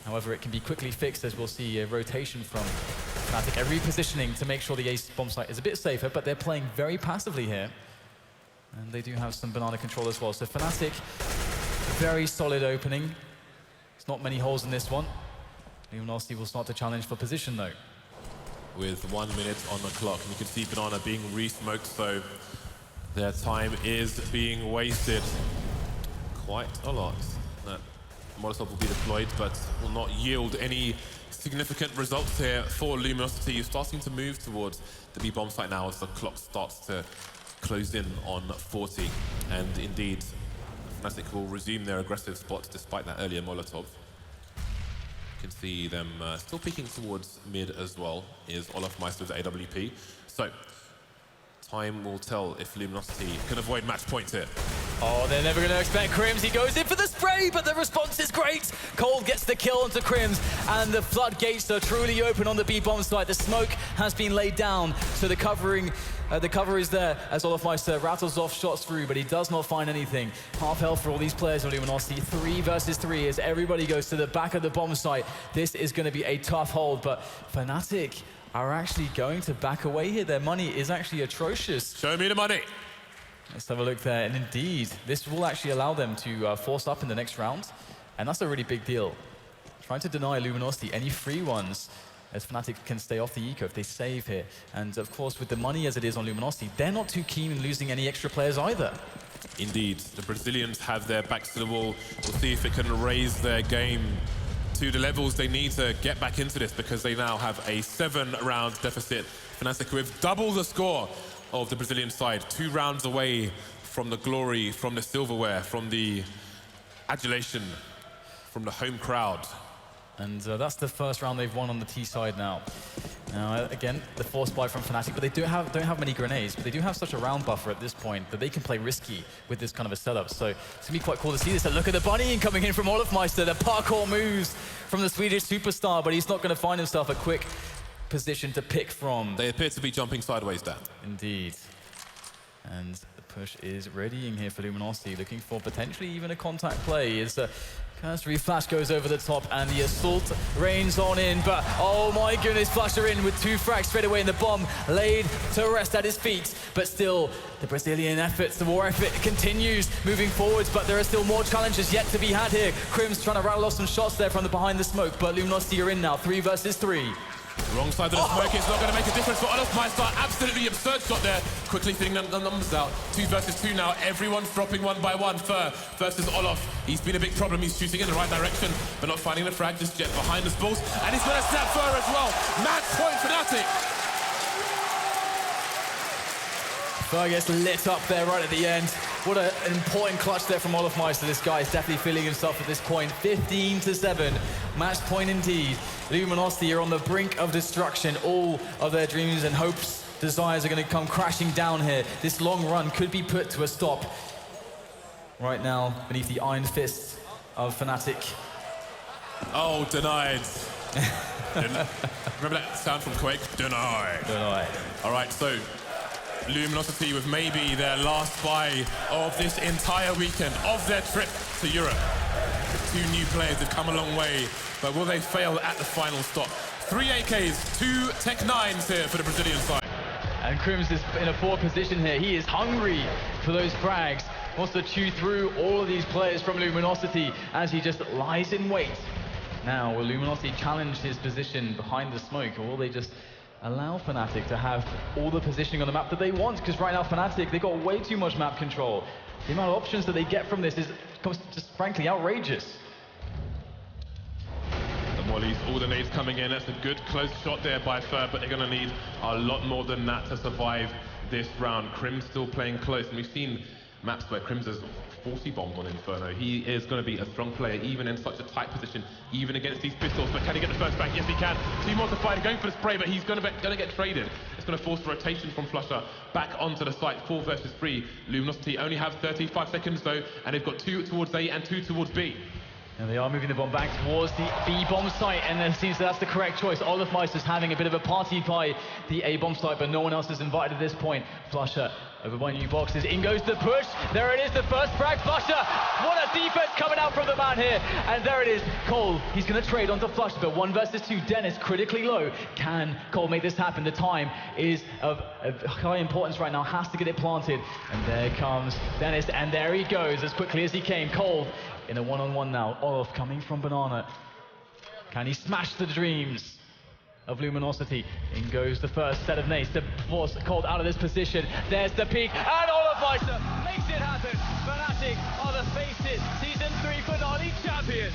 However, it can be quickly fixed, as we'll see a rotation from Fnatic, a repositioning to make sure the ace bomb site is a bit safer, but they're playing very passively here. And they do have some banana control as well. So Fnatic, very solid opening. There's not many holes in this one. Luminosity will start to challenge for position though. With 1 minute on the clock, and you can see banana being re-smoked, so their time is being wasted quite a lot. That Molotov will be deployed, but will not yield any significant results here for Luminosity, starting to move towards the B bomb site now as the clock starts to close in on 40. And indeed, Fnatic will resume their aggressive spot despite that earlier Molotov. You can see them still peeking towards mid as well, is Olofmeister with AWP. So, time will tell if Luminosity can avoid match points here. Oh, they're never going to expect Crims. He goes in for the spray, but the response is great. Cold gets the kill onto Crims, and the floodgates are truly open on the B-bomb side. The smoke has been laid down, so the cover is there as Olofmeister rattles off shots through, but he does not find anything. Half health for all these players on Luminosity. 3 versus 3 as everybody goes to the back of the bomb site. This is going to be a tough hold, but Fnatic are actually going to back away here. Their money is actually atrocious. Show me the money. Let's have a look there, and indeed, this will actually allow them to force up in the next round, and that's a really big deal. Trying to deny Luminosity any free ones, as Fnatic can stay off the eco if they save here. And of course, with the money as it is on Luminosity, they're not too keen in losing any extra players either. Indeed, the Brazilians have their backs to the wall. We'll see if it can raise their game to the levels they need to get back into this, because they now have a 7-round deficit. Fnatic with double the score of the Brazilian side, 2 rounds away from the glory, from the silverware, from the adulation, from the home crowd. And that's the first round they've won on the T side now. Now, again, the force buy from Fnatic, but they don't have many grenades, but they do have such a round buffer at this point that they can play risky with this kind of a setup. So it's going to be quite cool to see this. And look at the bunny coming in from Olofmeister, the parkour moves from the Swedish superstar, but he's not going to find himself a quick position to pick from. They appear to be jumping sideways, Dan. Indeed. And the push is readying here for Luminosity, looking for potentially even a contact play. As Cursory Flash goes over the top, and the assault rains on in, but oh my goodness, Flasher in with 2 frags straight away, and the bomb laid to rest at his feet. But still, the Brazilian efforts, the war effort continues moving forwards, but there are still more challenges yet to be had here. Crims trying to rattle off some shots there from the behind the smoke, but Luminosity are in now, 3 versus 3. Wrong side of the smoke, it's not going to make a difference for Olofmeister. Absolutely absurd shot there. Quickly thinning the numbers out. 2 versus 2 now. Everyone's dropping 1 by 1. Fur versus Olof. He's been a big problem. He's shooting in the right direction, but not finding the frag just yet behind the balls. And he's going to snap Fur as well. Match point Fnatic. Fur gets lit up there right at the end. What an important clutch there from Olofmeister. This guy is definitely feeling himself at this point. 15-7. Match point indeed. Luminosity are on the brink of destruction. All of their dreams and hopes, desires are going to come crashing down here. This long run could be put to a stop right now beneath the iron fist of Fnatic. Oh, denied. Remember that sound from Quake? Denied. Denied. All right, so Luminosity with maybe their last buy of this entire weekend, of their trip to Europe. 2 new players have come a long way, but will they fail at the final stop? 3 AKs, 2 Tech 9s here for the Brazilian side. And Crims is in a poor position here. He is hungry for those frags. Wants to chew through all of these players from Luminosity as he just lies in wait. Now, will Luminosity challenge his position behind the smoke, or will they just allow Fnatic to have all the positioning on the map that they want? Because right now Fnatic, they've got way too much map control. The amount of options that they get from this becomes just frankly outrageous. The mollies, all the nades coming in. That's a good close shot there by Fur, but they're going to need a lot more than that to survive this round. Crim's still playing close, and we've seen maps where Crim's has 40 bombs on Inferno. He is going to be a strong player, even in such a tight position, even against these pistols. But can he get the first back? Yes, he can. 2 more to fight, going for the spray, but he's going to get traded. It's going to force rotation from Flusher back onto the site. 4 versus 3. Luminosity only have 35 seconds though, and they've got 2 towards A and 2 towards B. And they are moving the bomb back towards the B-bomb site, and it seems that's the correct choice. Olofmeister's having a bit of a party by the A-bomb site, but no one else is invited at this point. Flusher over by new boxes. In goes the push. There it is, the first frag. Flusher, what a defense coming out from the man here. And there it is, Cole. He's going to trade onto Flusher, but 1 versus 2. Dennis critically low. Can Cole make this happen? The time is of high importance right now. Has to get it planted. And there comes Dennis, and there he goes as quickly as he came. Cole in a one-on-one now. Olof coming from Banana. Can he smash the dreams of Luminosity? In goes the first set of nades to force Cold out of this position. There's the peak, and Olofmeister makes it happen. Fnatic are the FACEIT Season 3 finale champions.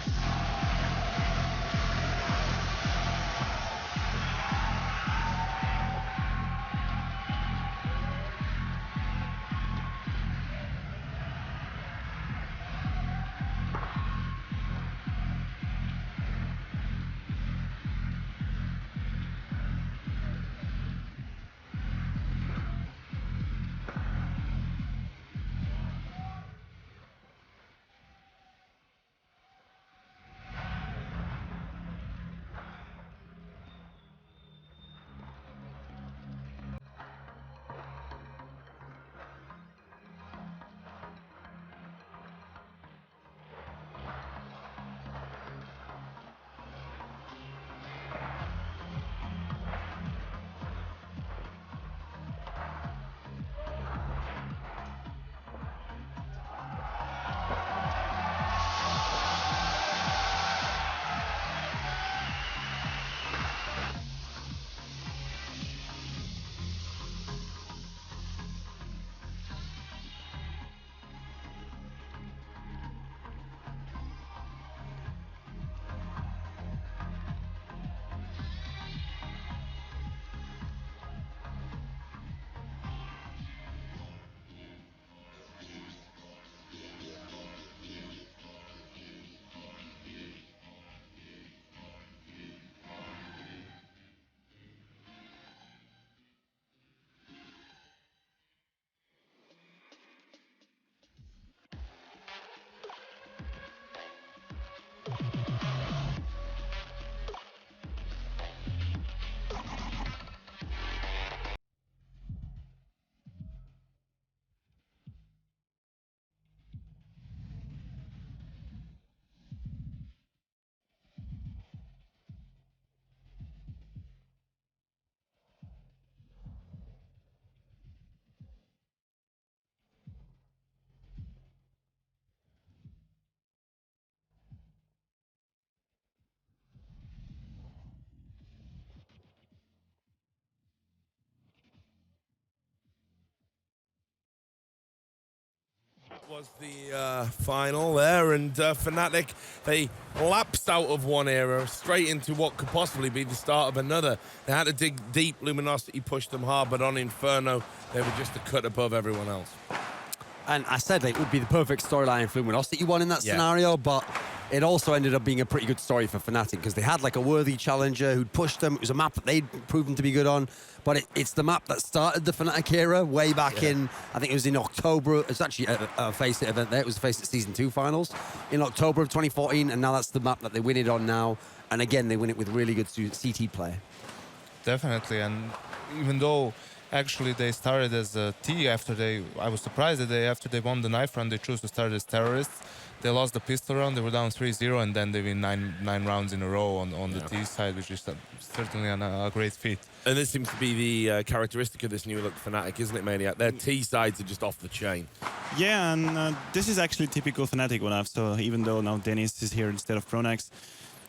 Was the final there, and Fnatic, they lapsed out of one era straight into what could possibly be the start of another. They had to dig deep. Luminosity pushed them hard, but on Inferno, they were just a cut above everyone else. And I said it would be the perfect storyline for Luminosity won in that scenario, but it also ended up being a pretty good story for Fnatic because they had like a worthy challenger who'd pushed them. It was a map that they'd proven to be good on, but it's the map that started the Fnatic era way back in, I think it was in October. It's actually a FACEIT event there. It was the FACEIT Season 2 finals in October of 2014, and now that's the map that they win it on now. And again, they win it with really good CT play. Definitely, and even though actually they started as a T I was surprised that after they won the knife round, they chose to start as terrorists. They lost the pistol round, they were down 3-0, and then they win nine rounds in a row on the T side, which is certainly a great feat. And this seems to be the characteristic of this new look Fnatic, isn't it, Maniac? Their T sides are just off the chain. Yeah, and this is actually typical Fnatic one. So even though now Dennis is here instead of Pronax,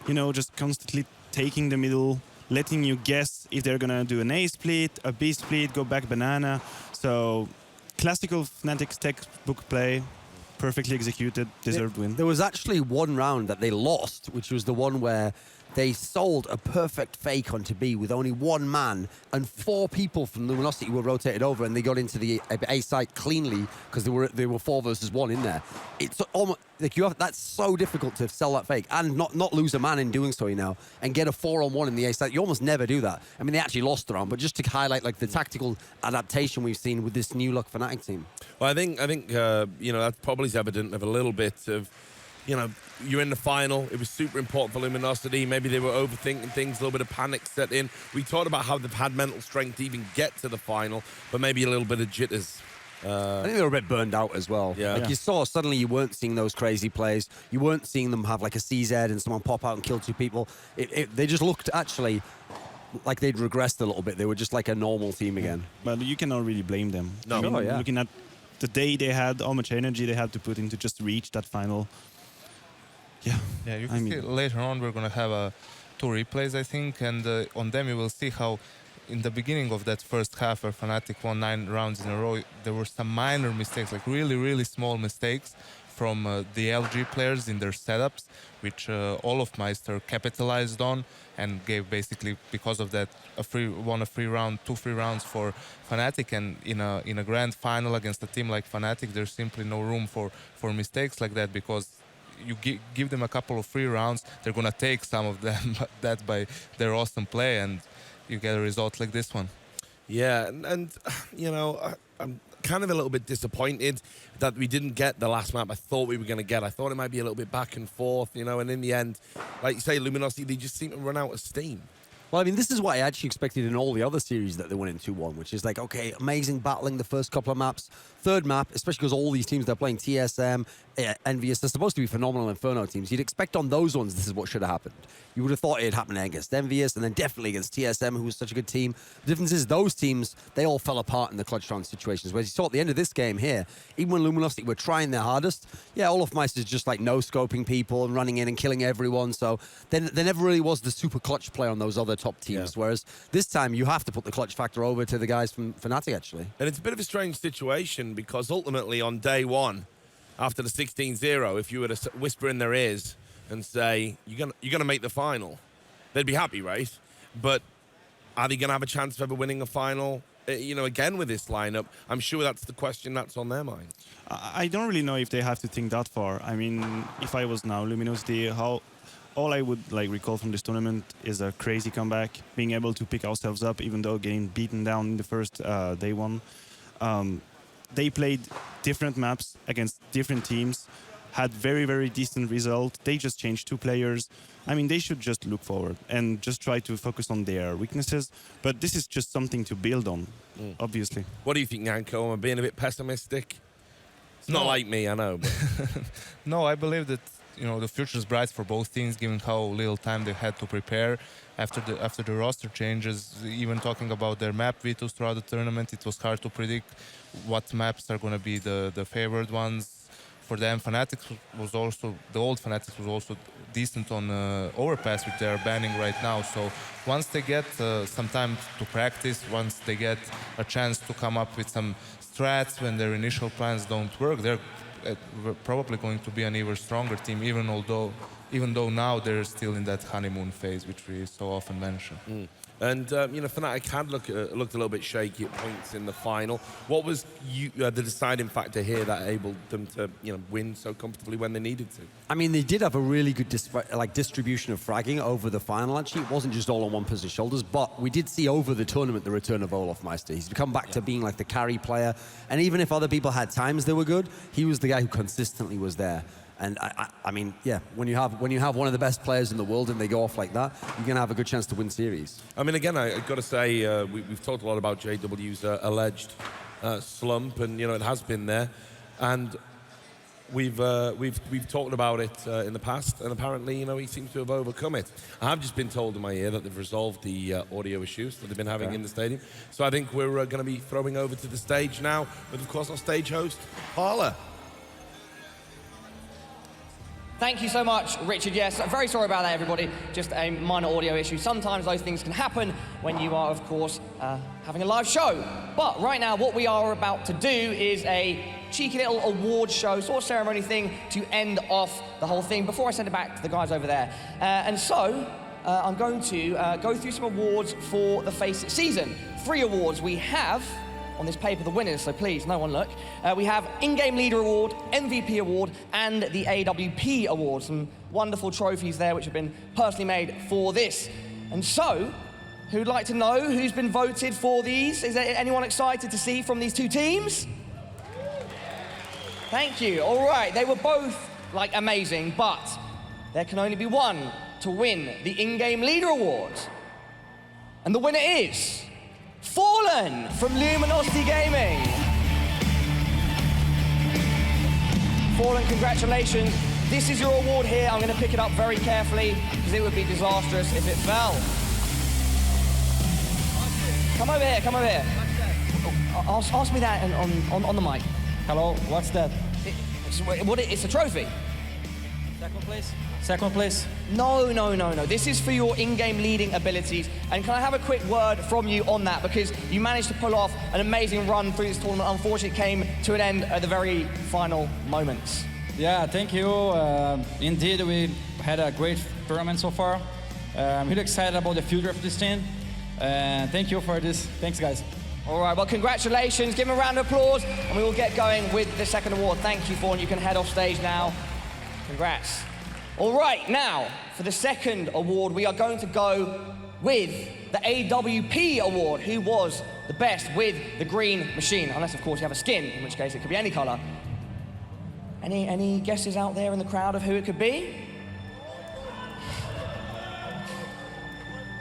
you know, just constantly taking the middle, letting you guess if they're gonna do an A split, a B split, go back banana. So classical Fnatic's textbook play, perfectly executed, deserved win. There was actually one round that they lost, which was the one where they sold a perfect fake onto B with only one man, and 4 people from Luminosity were rotated over, and they got into the A site cleanly because they were 4 versus 1 in there. It's almost like that's so difficult to sell that fake and not lose a man in doing so, you know, and get a 4-on-1 in the A site. You almost never do that. I mean, they actually lost the round, but just to highlight like the tactical adaptation we've seen with this new look Fnatic team. Well, I think you know, that probably is evident of a little bit of, you know, you're in the final. It was super important for Luminosity. Maybe they were overthinking things. A little bit of panic set in. We talked about how they've had mental strength to even get to the final, but maybe a little bit of jitters. I think they were a bit burned out as well. Yeah. Like you saw, suddenly you weren't seeing those crazy plays. You weren't seeing them have like a CZ and someone pop out and kill 2 people. They just looked actually like they'd regressed a little bit. They were just like a normal team again. But you cannot really blame them. No. I mean, Sure, yeah. looking at the day they had, how much energy they had to put in to just reach that final. Yeah. Yeah, you can see later on we're going to have 2 replays, I think, and on them you will see how in the beginning of that first half where Fnatic won 9 rounds in a row, there were some minor mistakes, like really, really small mistakes from the LG players in their setups, which Olofmeister capitalized on and gave basically, because of that, won a free round, 2 free rounds for Fnatic. And in a grand final against a team like Fnatic, there's simply no room for mistakes like that, because you give them a couple of free rounds, they're going to take some of them, that by their awesome play, and you get a result like this one. Yeah, and you know, I'm kind of a little bit disappointed that we didn't get the last map I thought we were going to get. I thought it might be a little bit back and forth, you know, and in the end, like you say, Luminosity, they just seem to run out of steam. Well, I mean, this is what I actually expected in all the other series that they won in 2-1, which is like, okay, amazing battling the first couple of maps. Third map, especially because all these teams they're playing, TSM, Envious, they're supposed to be phenomenal Inferno teams. You'd expect on those ones, this is what should have happened. You would have thought it'd happen against Envious and then definitely against TSM, who was such a good team. The difference is those teams, they all fell apart in the clutch round situations. Whereas you saw at the end of this game here, even when Luminosity were trying their hardest, yeah, Olofmeister's just like no-scoping people and running in and killing everyone. So then there never really was the super clutch play on those other top teams. Yeah. Whereas this time you have to put the clutch factor over to the guys from Fnatic, actually. And it's a bit of a strange situation because ultimately on day 1, after the 16-0, if you were to whisper in their ears and say, you're gonna make the final, they'd be happy, right? But are they going to have a chance of ever winning a final, you know, again with this lineup? I'm sure that's the question that's on their mind. I don't really know if they have to think that far. I mean, if I was now Luminosity, all I would like recall from this tournament is a crazy comeback, being able to pick ourselves up even though getting beaten down in the first day 1. They played different maps against different teams, had very, very decent result. They just changed 2 players. I mean, they should just look forward and just try to focus on their weaknesses. But this is just something to build on, obviously. What do you think, Yanko? Am I being a bit pessimistic? It's not like me, I know. But no, I believe that, you know, the future is bright for both teams, given how little time they had to prepare after the roster changes. Even talking about their map vetoes throughout the tournament, it was hard to predict what maps are going to be the favored ones. For them, Fnatic was also, the old Fnatic was also decent on Overpass, which they are banning right now. So once they get some time to practice, once they get a chance to come up with some strats when their initial plans don't work, they're probably going to be an even stronger team, even though now they're still in that honeymoon phase, which we so often mention. And, you know, Fnatic had looked a little bit shaky at points in the final. What was the deciding factor here that enabled them to, you know, win so comfortably when they needed to? I mean, they did have a really good distribution of fragging over the final, actually. It wasn't just all on one person's shoulders, but we did see over the tournament the return of Olofmeister. He's come back to being like the carry player. And even if other people had times they were good, he was the guy who consistently was there. And I mean, yeah, when you have one of the best players in the world and they go off like that, you're going to have a good chance to win series. I mean, again, I've got to say, we've talked a lot about JW's alleged slump, and, you know, it has been there. And we've talked about it in the past, and apparently, you know, he seems to have overcome it. I have just been told in my ear that they've resolved the audio issues that they've been having in the stadium. So I think we're going to be throwing over to the stage now with, of course, our stage host, Parla. Thank you so much, Richard. Yes, I'm very sorry about that, everybody. Just a minor audio issue. Sometimes those things can happen when you are, of course, having a live show. But right now, what we are about to do is a cheeky little award show, sort of ceremony thing to end off the whole thing before I send it back to the guys over there. And so, I'm going to go through some awards for the FACEIT season. 3 awards we have on this paper, the winners, so please, no one look. We have In-Game Leader Award, MVP Award, and the AWP Award. Some wonderful trophies there which have been personally made for this. And so, who'd like to know who's been voted for these? Is there anyone excited to see from these 2 teams? Thank you. All right, they were both, like, amazing, but there can only be one to win the In-Game Leader Award. And the winner is Fallen from Luminosity Gaming. Fallen, congratulations. This is your award here. I'm going to pick it up very carefully because it would be disastrous if it fell. Come over here, come over here. Oh, ask me that on the mic. Hello, what's that? It's a trophy. Second place? Second place? No. This is for your in-game leading abilities. And can I have a quick word from you on that? Because you managed to pull off an amazing run through this tournament. Unfortunately, it came to an end at the very final moments. Yeah, thank you. Indeed, we had a great tournament so far. I'm really excited about the future of this team. Thank you for this. Thanks, guys. All right, well, congratulations. Give him a round of applause, and we will get going with the second award. Thank you, Fawn. You can head off stage now. Congrats. All right, now, for the second award, we are going to go with the AWP award. Who was the best with the green machine? Unless, of course, you have a skin, in which case it could be any color. Any guesses out there in the crowd of who it could be?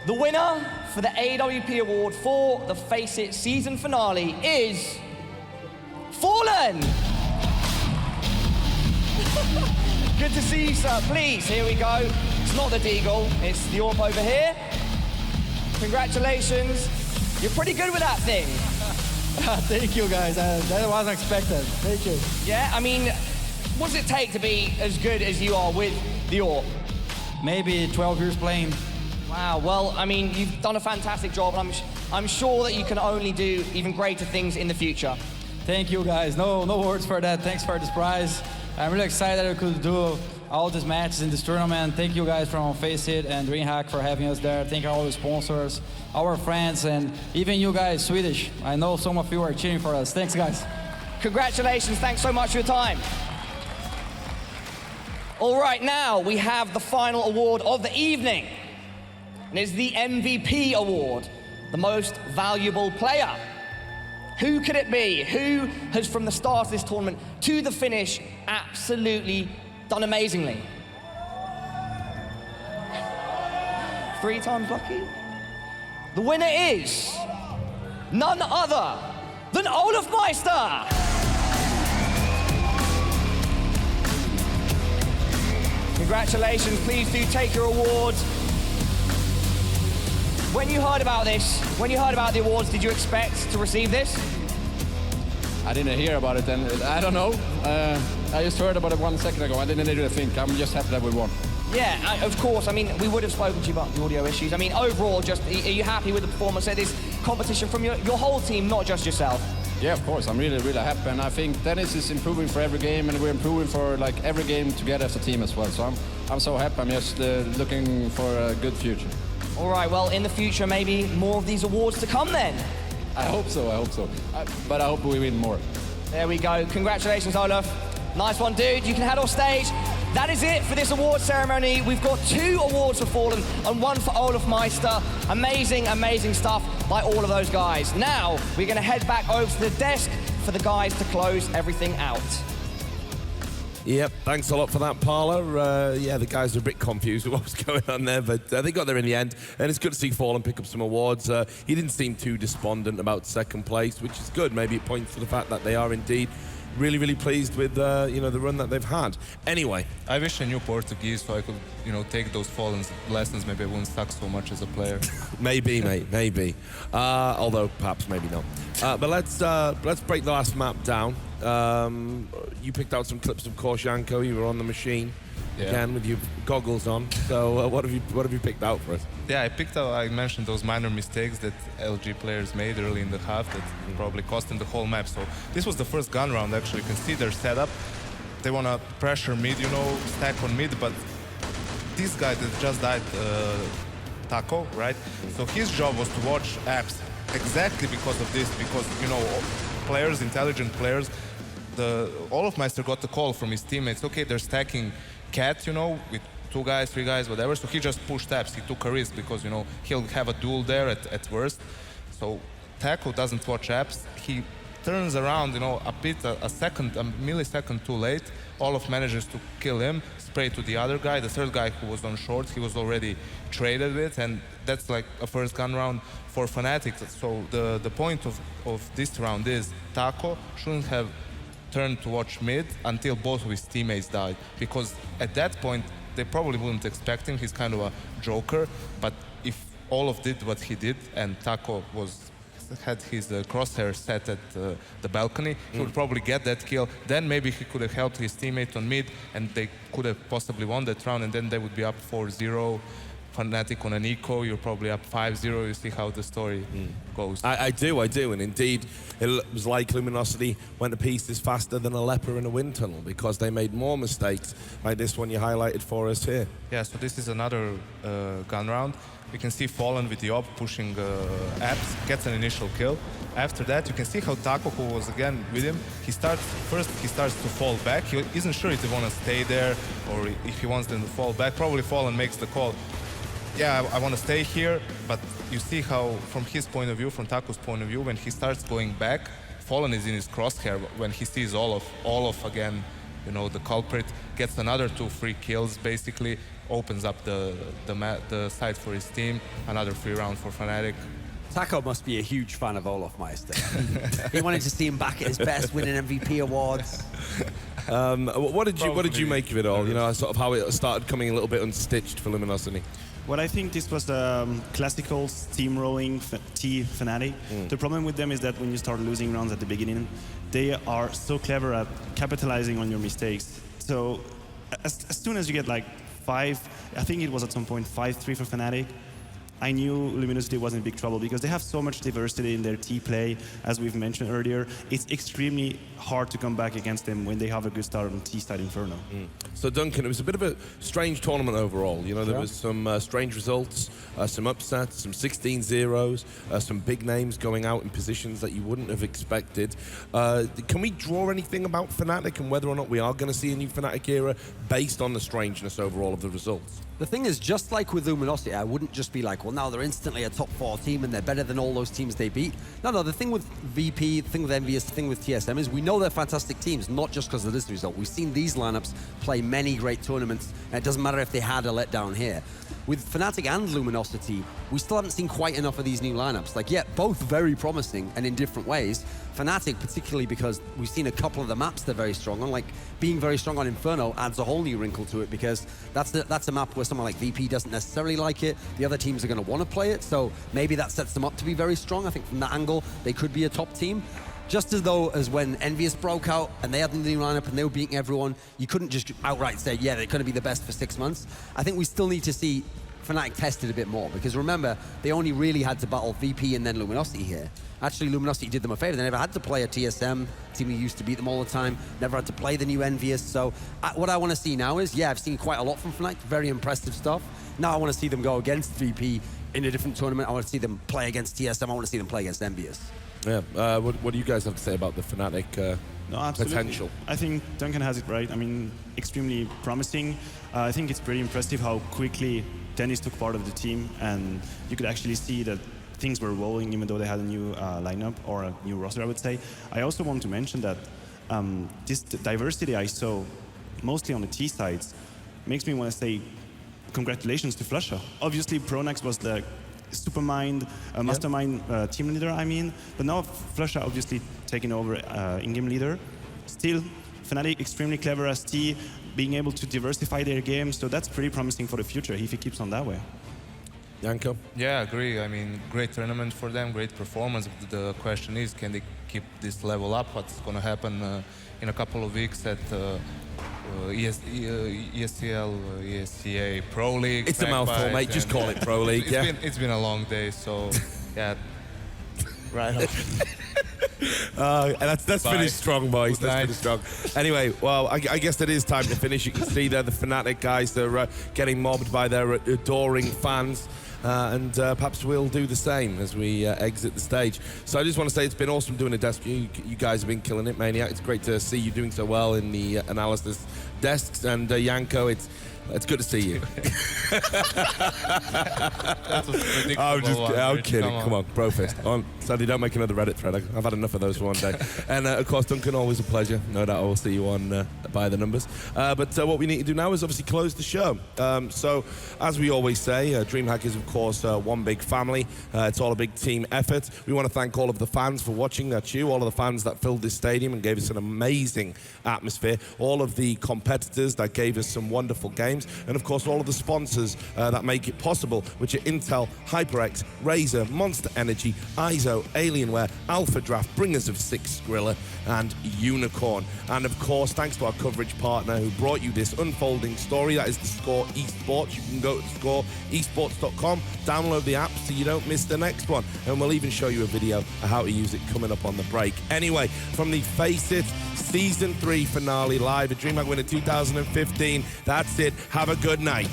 The winner for the AWP award for the FACEIT season finale is Fallen! Good to see you, sir. Please, here we go. It's not the Deagle, it's the AWP over here. Congratulations. You're pretty good with that thing. Thank you, guys. That was unexpected. Thank you. Yeah, I mean, what does it take to be as good as you are with the AWP? Maybe 12 years playing. Wow, well, I mean, you've done a fantastic job, and I'm sure that you can only do even greater things in the future. Thank you, guys. No words for that. Thanks for this prize. I'm really excited that we could do all these matches in this tournament. Thank you guys from FACEIT and Dreamhack for having us there. Thank all the sponsors, our friends, and even you guys, Swedish. I know some of you are cheering for us. Thanks, guys. Congratulations. Thanks so much for your time. All right, now we have the final award of the evening. And it's the MVP award, the most valuable player. Who could it be? Who has, from the start of this tournament to the finish, absolutely done amazingly? 3 times lucky? The winner is none other than Olaf Meister! Congratulations, please do take your awards. When you heard about this, when you heard about the awards, did you expect to receive this? I didn't hear about it, and I don't know. I just heard about it 1 second ago. I didn't really think. I'm just happy that we won. Yeah, of course. I mean, we would have spoken to you about the audio issues. I mean, overall, just are you happy with the performance of this competition from your whole team, not just yourself? Yeah, of course. I'm really happy, and I think tennis is improving for every game, and we're improving for like every game together as a team as well. So I'm so happy. I'm just looking for a good future. All right, well, in the future, maybe more of these awards to come then. I hope so. But I hope we win more. There we go. Congratulations, Olaf. Nice one, dude. You can head off stage. That is it for this award ceremony. We've got 2 awards for Fallen and 1 for Olaf Meister. Amazing, amazing stuff by all of those guys. Now, we're going to head back over to the desk for the guys to close everything out. Yep, thanks a lot for that, Parla. Yeah, the guys are a bit confused with what was going on there, but they got there in the end, and it's good to see Fallen pick up some awards. He didn't seem too despondent about second place, which is good. Maybe it points to the fact that they are indeed really pleased with the run that they've had. Anyway, I wish I knew Portuguese so I could take those Fallen lessons. Maybe I wouldn't suck so much as a player. Maybe, mate, maybe. Although perhaps maybe not. But let's break the last map down. You picked out some clips, of course, Janko. You were on the machine again with your goggles on. So what have you picked out for us? Yeah, I mentioned those minor mistakes that LG players made early in the half that probably cost them the whole map. So this was the first gun round, actually. You can see their setup. They want to pressure mid, stack on mid, but this guy that just died Taco, right? So his job was to watch apps exactly because of this, because, you know, players, intelligent players, Olofmeister got the call from his teammates, okay, they're stacking Cat, you know, with 2 guys, 3 guys, whatever, so he just pushed apps, he took a risk because, you know, he'll have a duel there at worst. So Taco doesn't watch apps, he turns around, you know, a millisecond too late. Olof manages to kill him, spray to the other guy. The third guy who was on short, he was already traded with, and that's like a first gun round for Fnatic. So the point of this round is Taco shouldn't have turned to watch mid until both of his teammates died, because at that point they probably wouldn't expect him. He's kind of a joker, but if Olof did what he did and Taco had his crosshair set at the balcony, he would probably get that kill. Then maybe he could have helped his teammate on mid and they could have possibly won that round, and then they would be up 4-0. Fnatic on an eco, you're probably up 5-0. You see how the story goes. I do, and indeed it was like Luminosity went to pieces faster than a leper in a wind tunnel because they made more mistakes like this one you highlighted for us here. Yeah, so this is another gun round. We can see Fallen with the op pushing apps, gets an initial kill. After that, you can see how Taco, who was again with him, he starts to fall back. He isn't sure if he wants to stay there or if he wants them to fall back. Probably Fallen makes the call. Yeah, I want to stay here, but you see how, from his point of view, from Taco's point of view, when he starts going back, Fallen is in his crosshair. When he sees Olof again, you know, the culprit, gets another 2 free kills, basically, opens up the site for his team, another free round for Fnatic. Taco must be a huge fan of Olofmeister. He wanted to see him back at his best, winning MVP awards. What did you make of it all? You know, sort of how it started coming a little bit unstitched for Luminosity. Well, I think this was the classical steamrolling Fnatic. The problem with them is that when you start losing rounds at the beginning, they are so clever at capitalizing on your mistakes. So as soon as you get like 5, I think it was at some point 5-3 for Fnatic, I knew Luminosity was in big trouble because they have so much diversity in their T-play, as we've mentioned earlier. It's extremely hard to come back against them when they have a good start on T-side Inferno. So Duncan, it was a bit of a strange tournament overall. You know, there was some strange results, some upsets, some 16-0s, some big names going out in positions that you wouldn't have expected. Can we draw anything about Fnatic and whether or not we are going to see a new Fnatic era based on the strangeness overall of the results? The thing is, just like with Luminosity, I wouldn't just be like, well, now they're instantly a top 4 team and they're better than all those teams they beat. No, the thing with VP, the thing with Envious, the thing with TSM is we know they're fantastic teams, not just because of this result. We've seen these lineups play many great tournaments, and it doesn't matter if they had a letdown here. With Fnatic and Luminosity, we still haven't seen quite enough of these new lineups. Like, yeah, both very promising and in different ways. Fnatic, particularly because we've seen a couple of the maps they're very strong on, like being very strong on Inferno adds a whole new wrinkle to it because that's a map where someone like VP doesn't necessarily like it. The other teams are going to want to play it, so maybe that sets them up to be very strong. I think from that angle, they could be a top team. Just as though as when Envious broke out and they had the new lineup and they were beating everyone, you couldn't just outright say, yeah, they're going to be the best for 6 months. I think we still need to see Fnatic tested a bit more because remember, they only really had to battle VP and then Luminosity here. Actually, Luminosity did them a favor. They never had to play a TSM team who used to beat them all the time, never had to play the new Envious. So what I want to see now is, yeah, I've seen quite a lot from Fnatic, very impressive stuff. Now I want to see them go against VP in a different tournament. I want to see them play against TSM. I want to see them play against Envious. Yeah, what do you guys have to say about the Fnatic potential? I think Duncan has it right. I mean, extremely promising. I think it's pretty impressive how quickly Dennis took part of the team, and you could actually see that things were rolling even though they had a new lineup or a new roster, I would say. I also want to mention that this diversity I saw, mostly on the T sides, makes me want to say congratulations to Flusha. Obviously, Pronax was the Supermind, Mastermind team leader, I mean, but now Flusha obviously taking over in-game leader. Still, Fnatic extremely clever as T, being able to diversify their game, so that's pretty promising for the future if he keeps on that way. Janko? Yeah, I agree. I mean, great tournament for them, great performance. The question is, can they keep this level up? What's going to happen in a couple of weeks at ESCA Pro League? It's a mouthful, mate. Just call it Pro League, It's been a long day, so yeah. Right on. That's finished strong, boys. That's finished strong. Anyway, well, I guess it is time to finish. You can see there the Fnatic guys, they're getting mobbed by their adoring fans. and perhaps we'll do the same as we exit the stage. So I just want to say it's been awesome doing a desk. You guys have been killing it, Maniac. It's great to see you doing so well in the analysis desks, and Janko, it's good to see you. I'm kidding. Come on, Brofist. Sadly, don't make another Reddit thread. I've had enough of those for one day. And of course, Duncan, always a pleasure. No doubt I will see you on By the Numbers. But what we need to do now is obviously close the show. So, as we always say, Dreamhack is, of course, one big family. It's all a big team effort. We want to thank all of the fans for watching. That's you, all of the fans that filled this stadium and gave us an amazing atmosphere. All of the competitors that gave us some wonderful games. And of course, all of the sponsors that make it possible, which are Intel, HyperX, Razer, Monster Energy, ISO, Alienware, Alpha Draft, Bringers of Six Skrilla, and Unicorn. And of course, thanks to our coverage partner who brought you this unfolding story, that is the Score Esports. You can go to scoreesports.com, download the app so you don't miss the next one. And we'll even show you a video of how to use it coming up on the break. Anyway, from the FACEIT Season 3 finale live at Dreamhack Winter 2015, that's it. Have a good night.